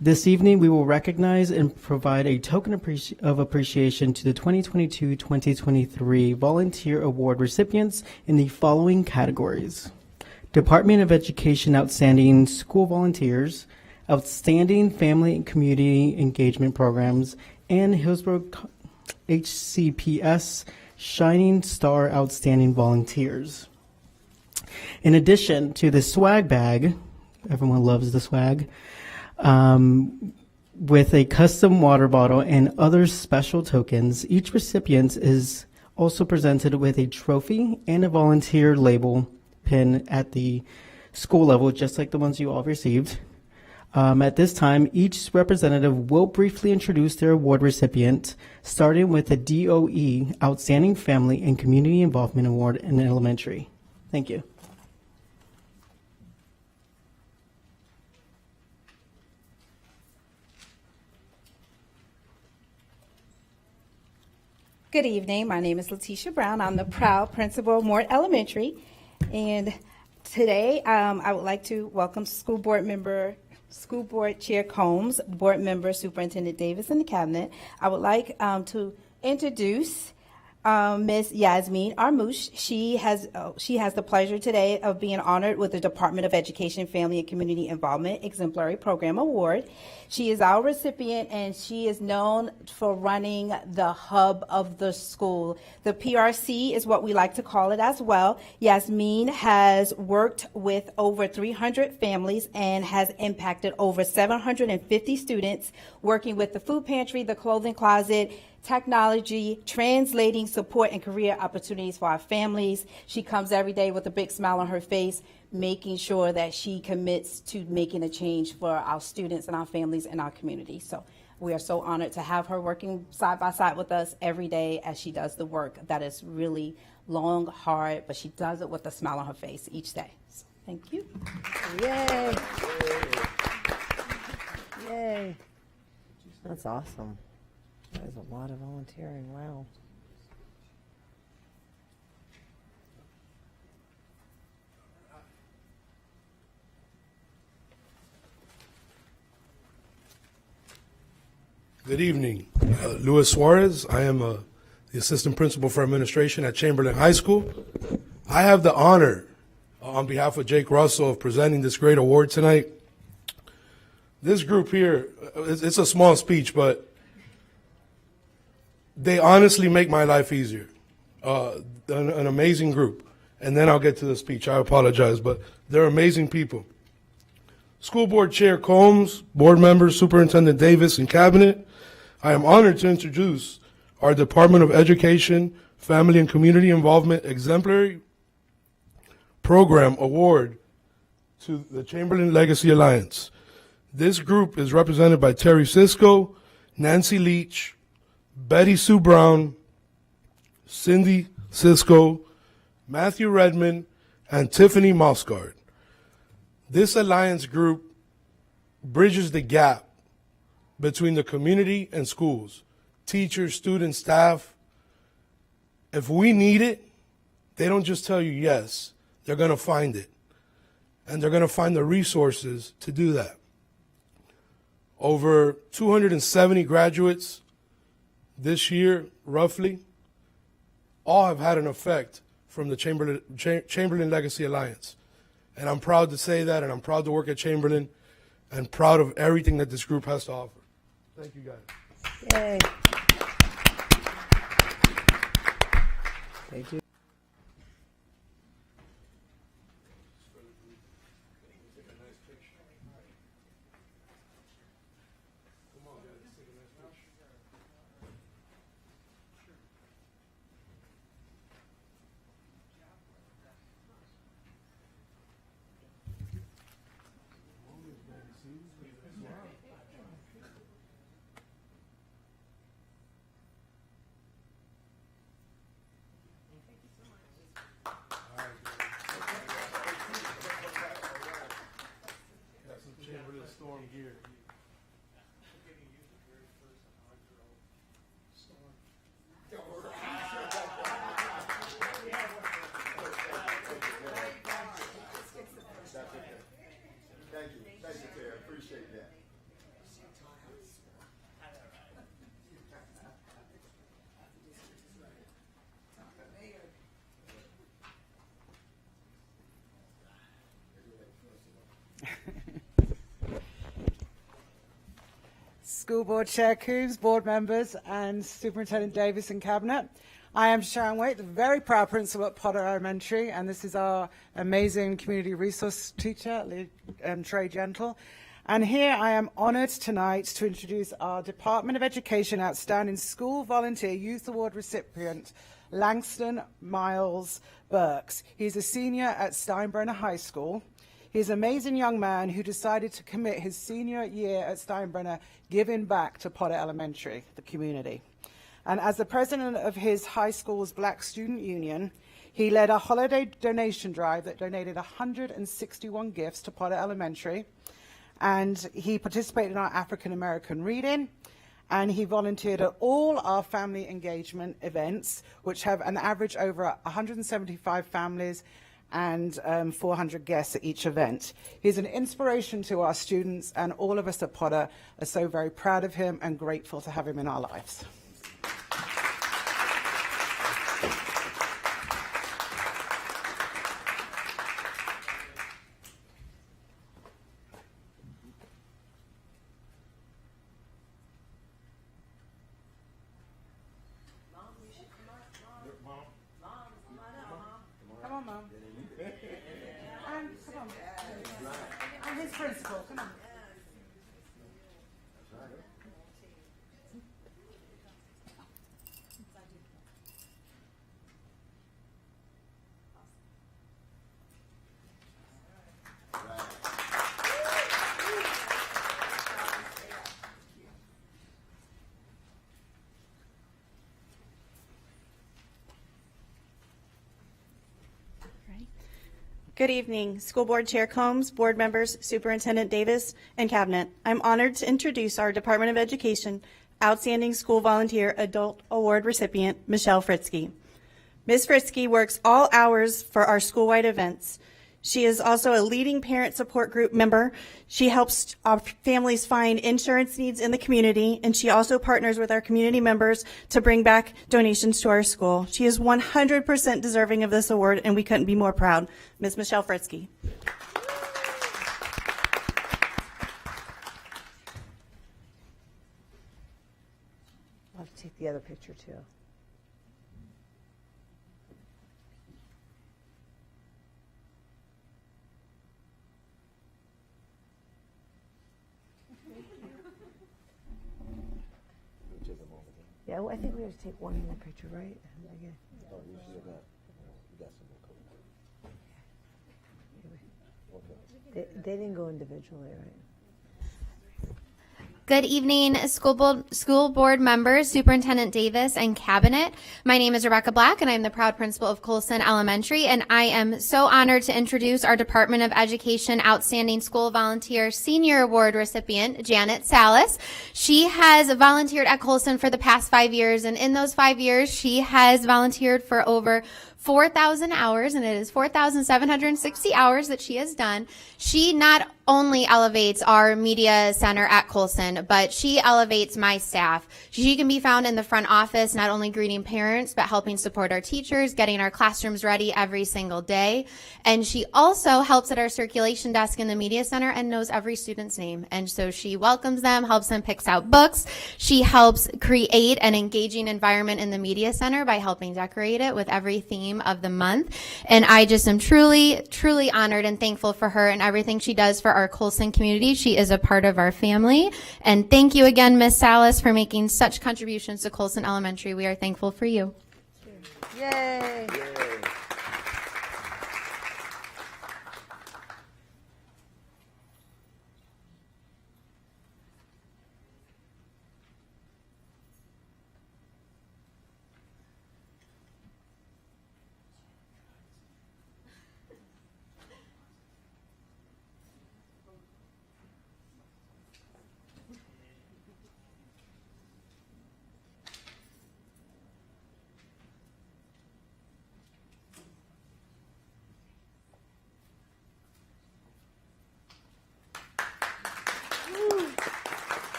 This evening, we will recognize and provide a token of appreciation to the 2022-2023 Volunteer Award recipients in the following categories: Department of Education Outstanding School Volunteers, Outstanding Family and Community Engagement Programs, and Hillsborough HCPS Shining Star Outstanding Volunteers. In addition to the swag bag, everyone loves the swag, with a custom water bottle and other special tokens, each recipient is also presented with a trophy and a volunteer label pin at the school level, just like the ones you all received. At this time, each representative will briefly introduce their award recipient, starting with the DOE Outstanding Family and Community Involvement Award in Elementary. Thank you. Good evening. My name is Letitia Brown. I'm the proud principal of Mort Elementary. And today I would like to welcome School Board Chair Combs, Board Member Superintendent Davis, and the Cabinet. I would like to introduce Ms. Yasmin Armouche. She has the pleasure today of being honored with the Department of Education, Family, and Community Involvement Exemplary Program Award. She is our recipient, and she is known for running the hub of the school. The PRC is what we like to call it as well. Yasmin has worked with over 300 families and has impacted over 750 students, working with the food pantry, the clothing closet, technology, translating support and career opportunities for our families. She comes every day with a big smile on her face, making sure that she commits to making a change for our students and our families and our community. So we are so honored to have her working side by side with us every day as she does the work that is really long, hard, but she does it with a smile on her face each day. So, thank you. Yay. Yay. That's awesome. There's a lot of volunteering. Wow. Good evening. Luis Suarez. I am the Assistant Principal for Administration at Chamberlain High School. I have the honor, on behalf of Jake Russell, of presenting this great award tonight. This group here, it's a small speech, but they honestly make my life easier. An amazing group. And then I'll get to the speech. I apologize, but they're amazing people. School Board Chair Combs, board members, Superintendent Davis, and Cabinet, I am honored to introduce our Department of Education, Family and Community Involvement Exemplary Program Award to the Chamberlain Legacy Alliance. This group is represented by Terry Sisko, Nancy Leach, Betty Sue Brown, Cindy Sisko, Matthew Redmond, and Tiffany Moscard. This alliance group bridges the gap between the community and schools, teachers, students, staff. If we need it, they don't just tell you yes, they're going to find it. And they're going to find the resources to do that. Over 270 graduates this year, roughly, all have had an effect from the Chamberlain Legacy Alliance. And I'm proud to say that, and I'm proud to work at Chamberlain, and proud of everything that this group has to offer. Thank you, guys. Yay. Thank you. Thank you, Terry. Appreciate that. School Board Chair Coombs, board members, and Superintendent Davis and Cabinet. I am Sharon Waite, the very proud principal at Potter Elementary, and this is our amazing community resource teacher, Trey Gentle. And here I am honored tonight to introduce our Department of Education Outstanding School Volunteer Youth Award recipient, Langston Miles Burks. He's a senior at Steinbrenner High School. He's an amazing young man who decided to commit his senior year at Steinbrenner giving back to Potter Elementary, the community. And as the president of his high school's Black Student Union, he led a holiday donation drive that donated 161 gifts to Potter Elementary. And he participated in our African American reading. And he volunteered at all our family engagement events, which have an average over 175 families and 400 guests at each event. He's an inspiration to our students, and all of us at Potter are so very proud of him and grateful to have him in our lives. Come on, Mom. And come on. I'm his principal. Come on. Good evening, School Board Chair Combs, board members, Superintendent Davis, and Cabinet. I'm honored to introduce our Department of Education Outstanding School Volunteer Adult Award recipient, Michelle Fritzke. Ms. Fritzke works all hours for our school-wide events. She is also a leading parent support group member. She helps our families find insurance needs in the community, and she also partners with our community members to bring back donations to our school. She is 100% deserving of this award, and we couldn't be more proud. Ms. Michelle Fritzke. I'll have to take the other picture too. Yeah, well, I think we have to take one more picture, right? Okay. They didn't go individually, right? Good evening, school board members, Superintendent Davis, and Cabinet. My name is Rebecca Black, and I'm the proud principal of Colson Elementary, and I am so honored to introduce our Department of Education Outstanding School Volunteer Senior Award recipient, Janet Salas. She has volunteered at Colson for the past 5 years, and in those 5 years, she has volunteered for over 4,000 hours, and it is 4,760 hours that she has done. She not only elevates our media center at Colson, but she elevates my staff. She can be found in the front office, not only greeting parents, but helping support our teachers, getting our classrooms ready every single day. And she also helps at our circulation desk in the media center and knows every student's name. And so she welcomes them, helps them, picks out books. She helps create an engaging environment in the media center by helping decorate it with every theme of the month. And I just am truly, truly honored and thankful for her and everything she does for our Colson community. She is a part of our family. And thank you again, Ms. Salas, for making such contributions to Colson Elementary. We are thankful for you. Yay!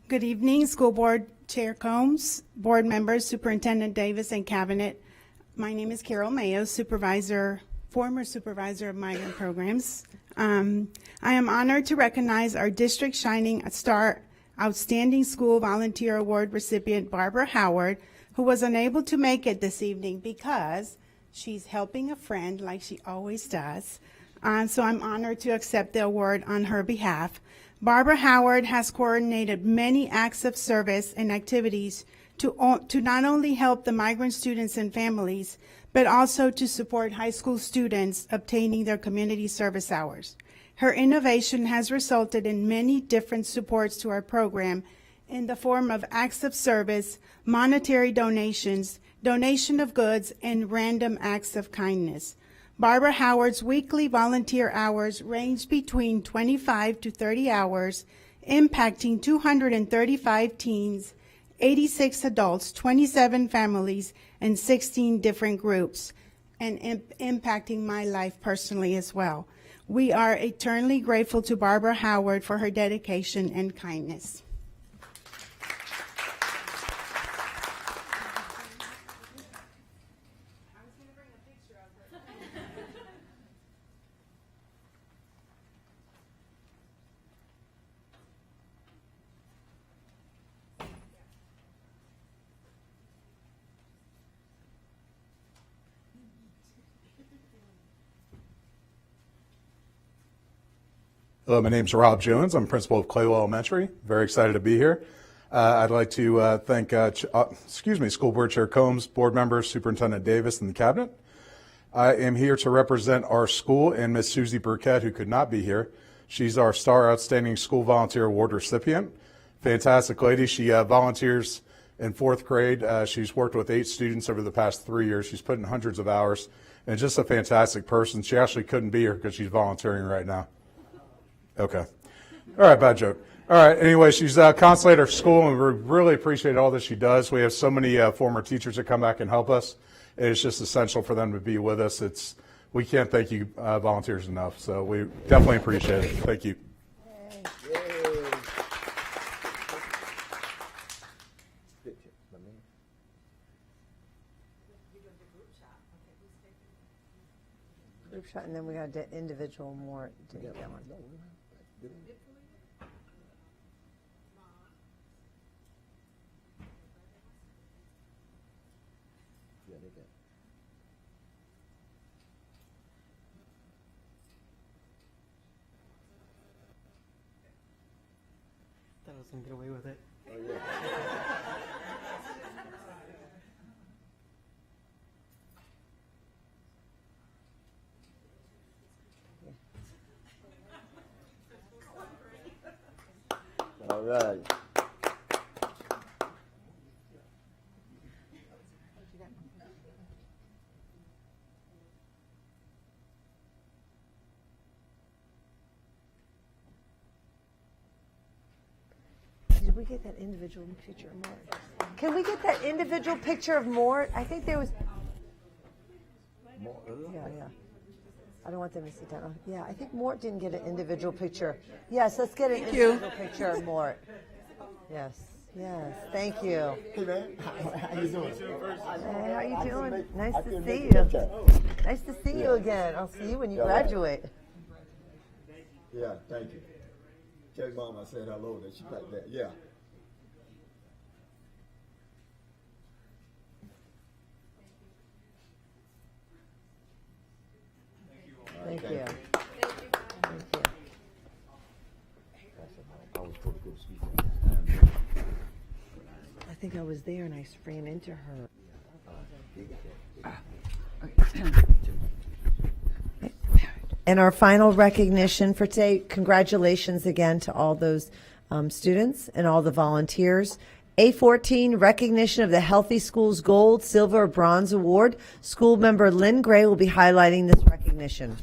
Good evening, School Board Chair Combs, board members, Superintendent Davis, and Cabinet. My name is Carol Mayo, former supervisor of migrant programs. I am honored to recognize our district Shining Star Outstanding School Volunteer Award recipient, Barbara Howard, who was unable to make it this evening because she's helping a friend like she always does. So I'm honored to accept the award on her behalf. Barbara Howard has coordinated many acts of service and activities to not only help the migrant students and families, but also to support high school students obtaining their community service hours. Her innovation has resulted in many different supports to our program in the form of acts of service, monetary donations, donation of goods, and random acts of kindness. Barbara Howard's weekly volunteer hours range between 25 to 30 hours, impacting 235 teens, 86 adults, 27 families, and 16 different groups, and impacting my life personally as well. We are eternally grateful to Barbara Howard for her dedication and kindness. Hello, my name's Rob Jones. I'm principal of Claywell Elementary. Very excited to be here. I'd like to thank, School Board Chair Combs, board members, Superintendent Davis, and the cabinet. I am here to represent our school and Miss Susie Burkett, who could not be here. She's our Star Outstanding School Volunteer Award recipient. Fantastic lady. She volunteers in 4th grade. She's worked with 8 students over the past 3 years. She's put in hundreds of hours, and just a fantastic person. She actually couldn't be here because she's volunteering right now. Okay. All right, bad joke. All right, anyway, she's constantly at our school, and we really appreciate all that she does. We have so many former teachers that come back and help us. And it's just essential for them to be with us. We can't thank you volunteers enough, so we definitely appreciate it. Thank you. Group shot, and then we got to individual more. That one. Thought I was going to get away with it. All right. Did we get that individual picture of Mort? Can we get that individual picture of Mort? I think there was. Yeah. I don't want them to sit down. Yeah, I think Mort didn't get an individual picture. Yes, let's get an individual picture of Mort. Yes. Thank you. Hey, man. How you doing? Hey, how you doing? Nice to see you. Nice to see you again. I'll see you when you graduate. Yeah, thank you. Tell Mom I said hello. That she got that. Yeah. Thank you. I think I was there and I ran into her. And our final recognition for today, congratulations again to all those students and all the volunteers. A14, recognition of the Healthy Schools Gold, Silver, or Bronze Award. School member Lynn Gray will be highlighting this recognition.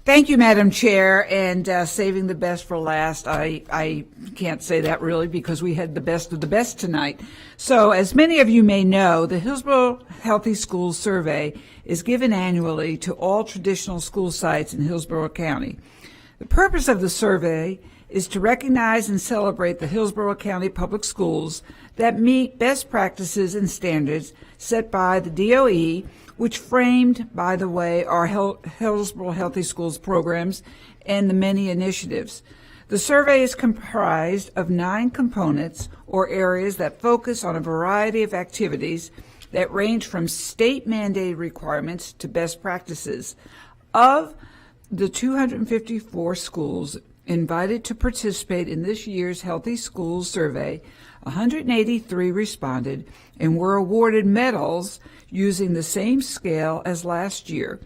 Thank you, Madam Chair, and saving the best for last. I can't say that really because we had the best of the best tonight. So as many of you may know, the Hillsborough Healthy Schools Survey is given annually to all traditional school sites in Hillsborough County. The purpose of the survey is to recognize and celebrate the Hillsborough County Public Schools that meet best practices and standards set by the DOE, which framed, by the way, our Hillsborough Healthy Schools programs and the many initiatives. The survey is comprised of 9 components or areas that focus on a variety of activities that range from state-mandated requirements to best practices. Of the 254 schools invited to participate in this year's Healthy Schools Survey. 183 responded and were awarded medals using the same scale as last year.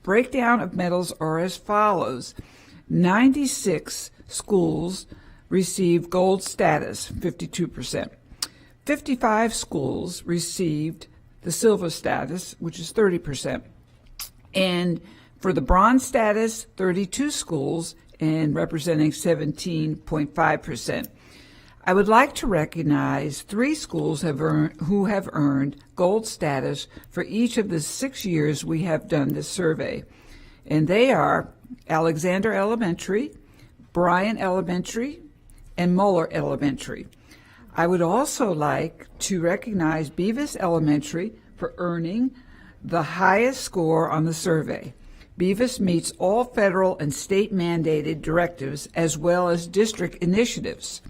Breakdown of medals are as follows. 96 schools received gold status, 52%. 55 schools received the silver status, which is 30%. And for the bronze status, 32 schools, and representing 17.5%. I would like to recognize 3 schools who have earned gold status for each of the 6 years we have done this survey. And they are Alexander Elementary, Bryan Elementary, and Moeller Elementary. I would also like to recognize Beavis Elementary for earning the highest score on the survey. Beavis meets all federal and state mandated directives as well as district initiatives.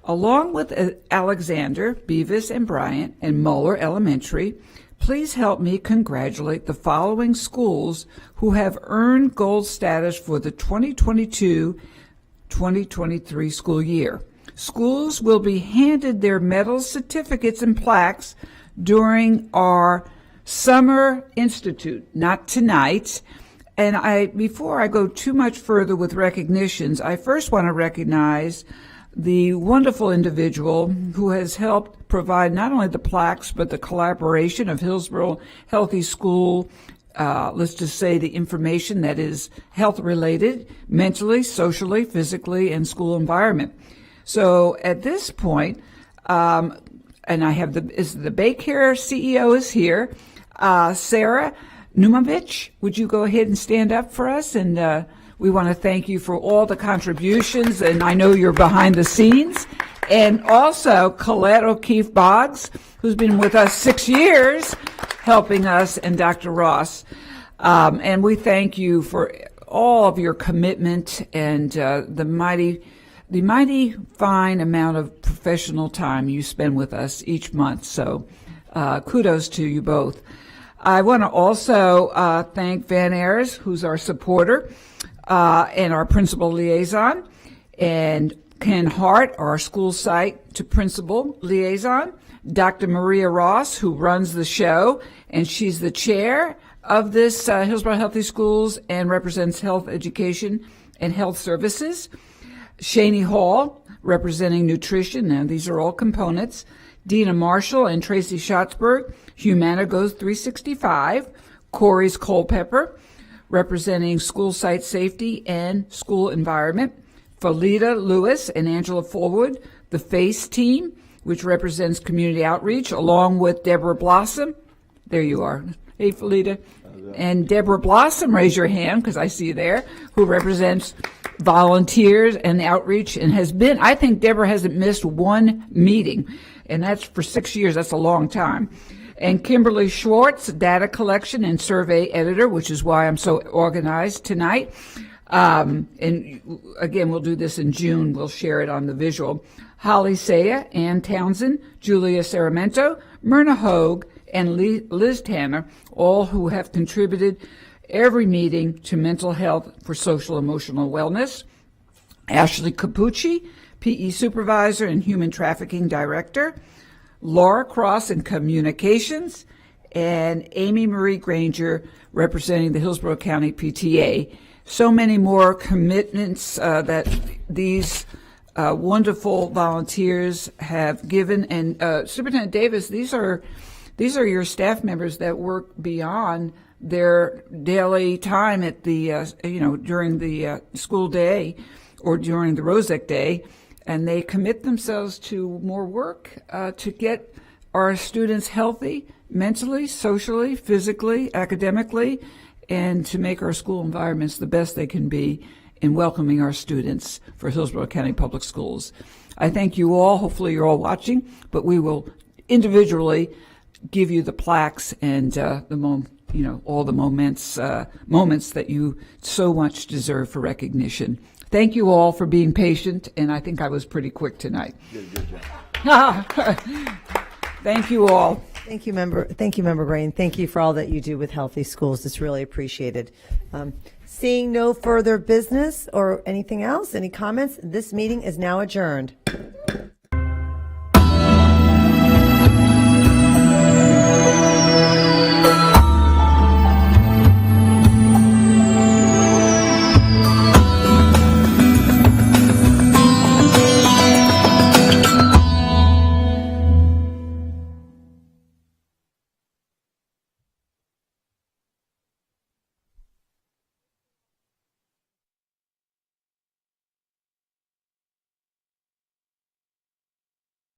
Along with Alexander, Beavis, and Bryant, and Moeller Elementary, please help me congratulate the following schools who have earned gold status for the 2022-2023 school year. Schools will be handed their medals, certificates, and plaques during our Summer Institute, not tonight. And before I go too much further with recognitions, I first want to recognize the wonderful individual who has helped provide not only the plaques, but the collaboration of Hillsborough Healthy School, let's just say the information that is health-related, mentally, socially, physically, and school environment. So at this point, and I have the Baycare CEO is here. Sarah Numovich, would you go ahead and stand up for us? And we want to thank you for all the contributions, and I know you're behind the scenes. And also Colette O'Keefe Boggs, who's been with us 6 years, helping us, and Dr. Ross. And we thank you for all of your commitment and the mighty fine amount of professional time you spend with us each month. So kudos to you both. I want to also thank Van Ayers, who's our supporter, and our principal liaison, and Ken Hart, our school site to principal liaison, Dr. Maria Ross, who runs the show, and she's the chair of this Hillsborough Healthy Schools and represents health education and health services. Shani Hall, representing nutrition, and these are all components. Dina Marshall and Tracy Schatzberg, Humana Goes 365. Corey's Culpepper, representing school site safety and school environment. Felita Lewis and Angela Forwood, the FACE team, which represents community outreach, along with Deborah Blossom. There you are. Hey, Felita. And Deborah Blossom, raise your hand because I see you there, who represents volunteers and outreach and has been, I think Deborah hasn't missed one meeting, and that's for 6 years. That's a long time. And Kimberly Schwartz, data collection and survey editor, which is why I'm so organized tonight. And again, we'll do this in June. We'll share it on the visual. Holly Saya, Ann Townsend, Julia Saramento, Myrna Hogue, and Liz Tanner, all who have contributed every meeting to mental health for social emotional wellness. Ashley Capucci, PE supervisor and human trafficking director. Laura Cross in communications, and Amy Marie Granger representing the Hillsborough County PTA. So many more commitments that these wonderful volunteers have given. And Superintendent Davis, these are your staff members that work beyond their daily time at the during the school day or during the Rosec Day, and they commit themselves to more work to get our students healthy mentally, socially, physically, academically, and to make our school environments the best they can be in welcoming our students for Hillsborough County Public Schools. I thank you all. Hopefully you're all watching, but we will individually give you the plaques and all the moments that you so much deserve for recognition. Thank you all for being patient, and I think I was pretty quick tonight. Good job. Thank you all. Thank you, Member Brain. Thank you for all that you do with Healthy Schools. It's really appreciated. Seeing no further business or anything else, any comments, this meeting is now adjourned.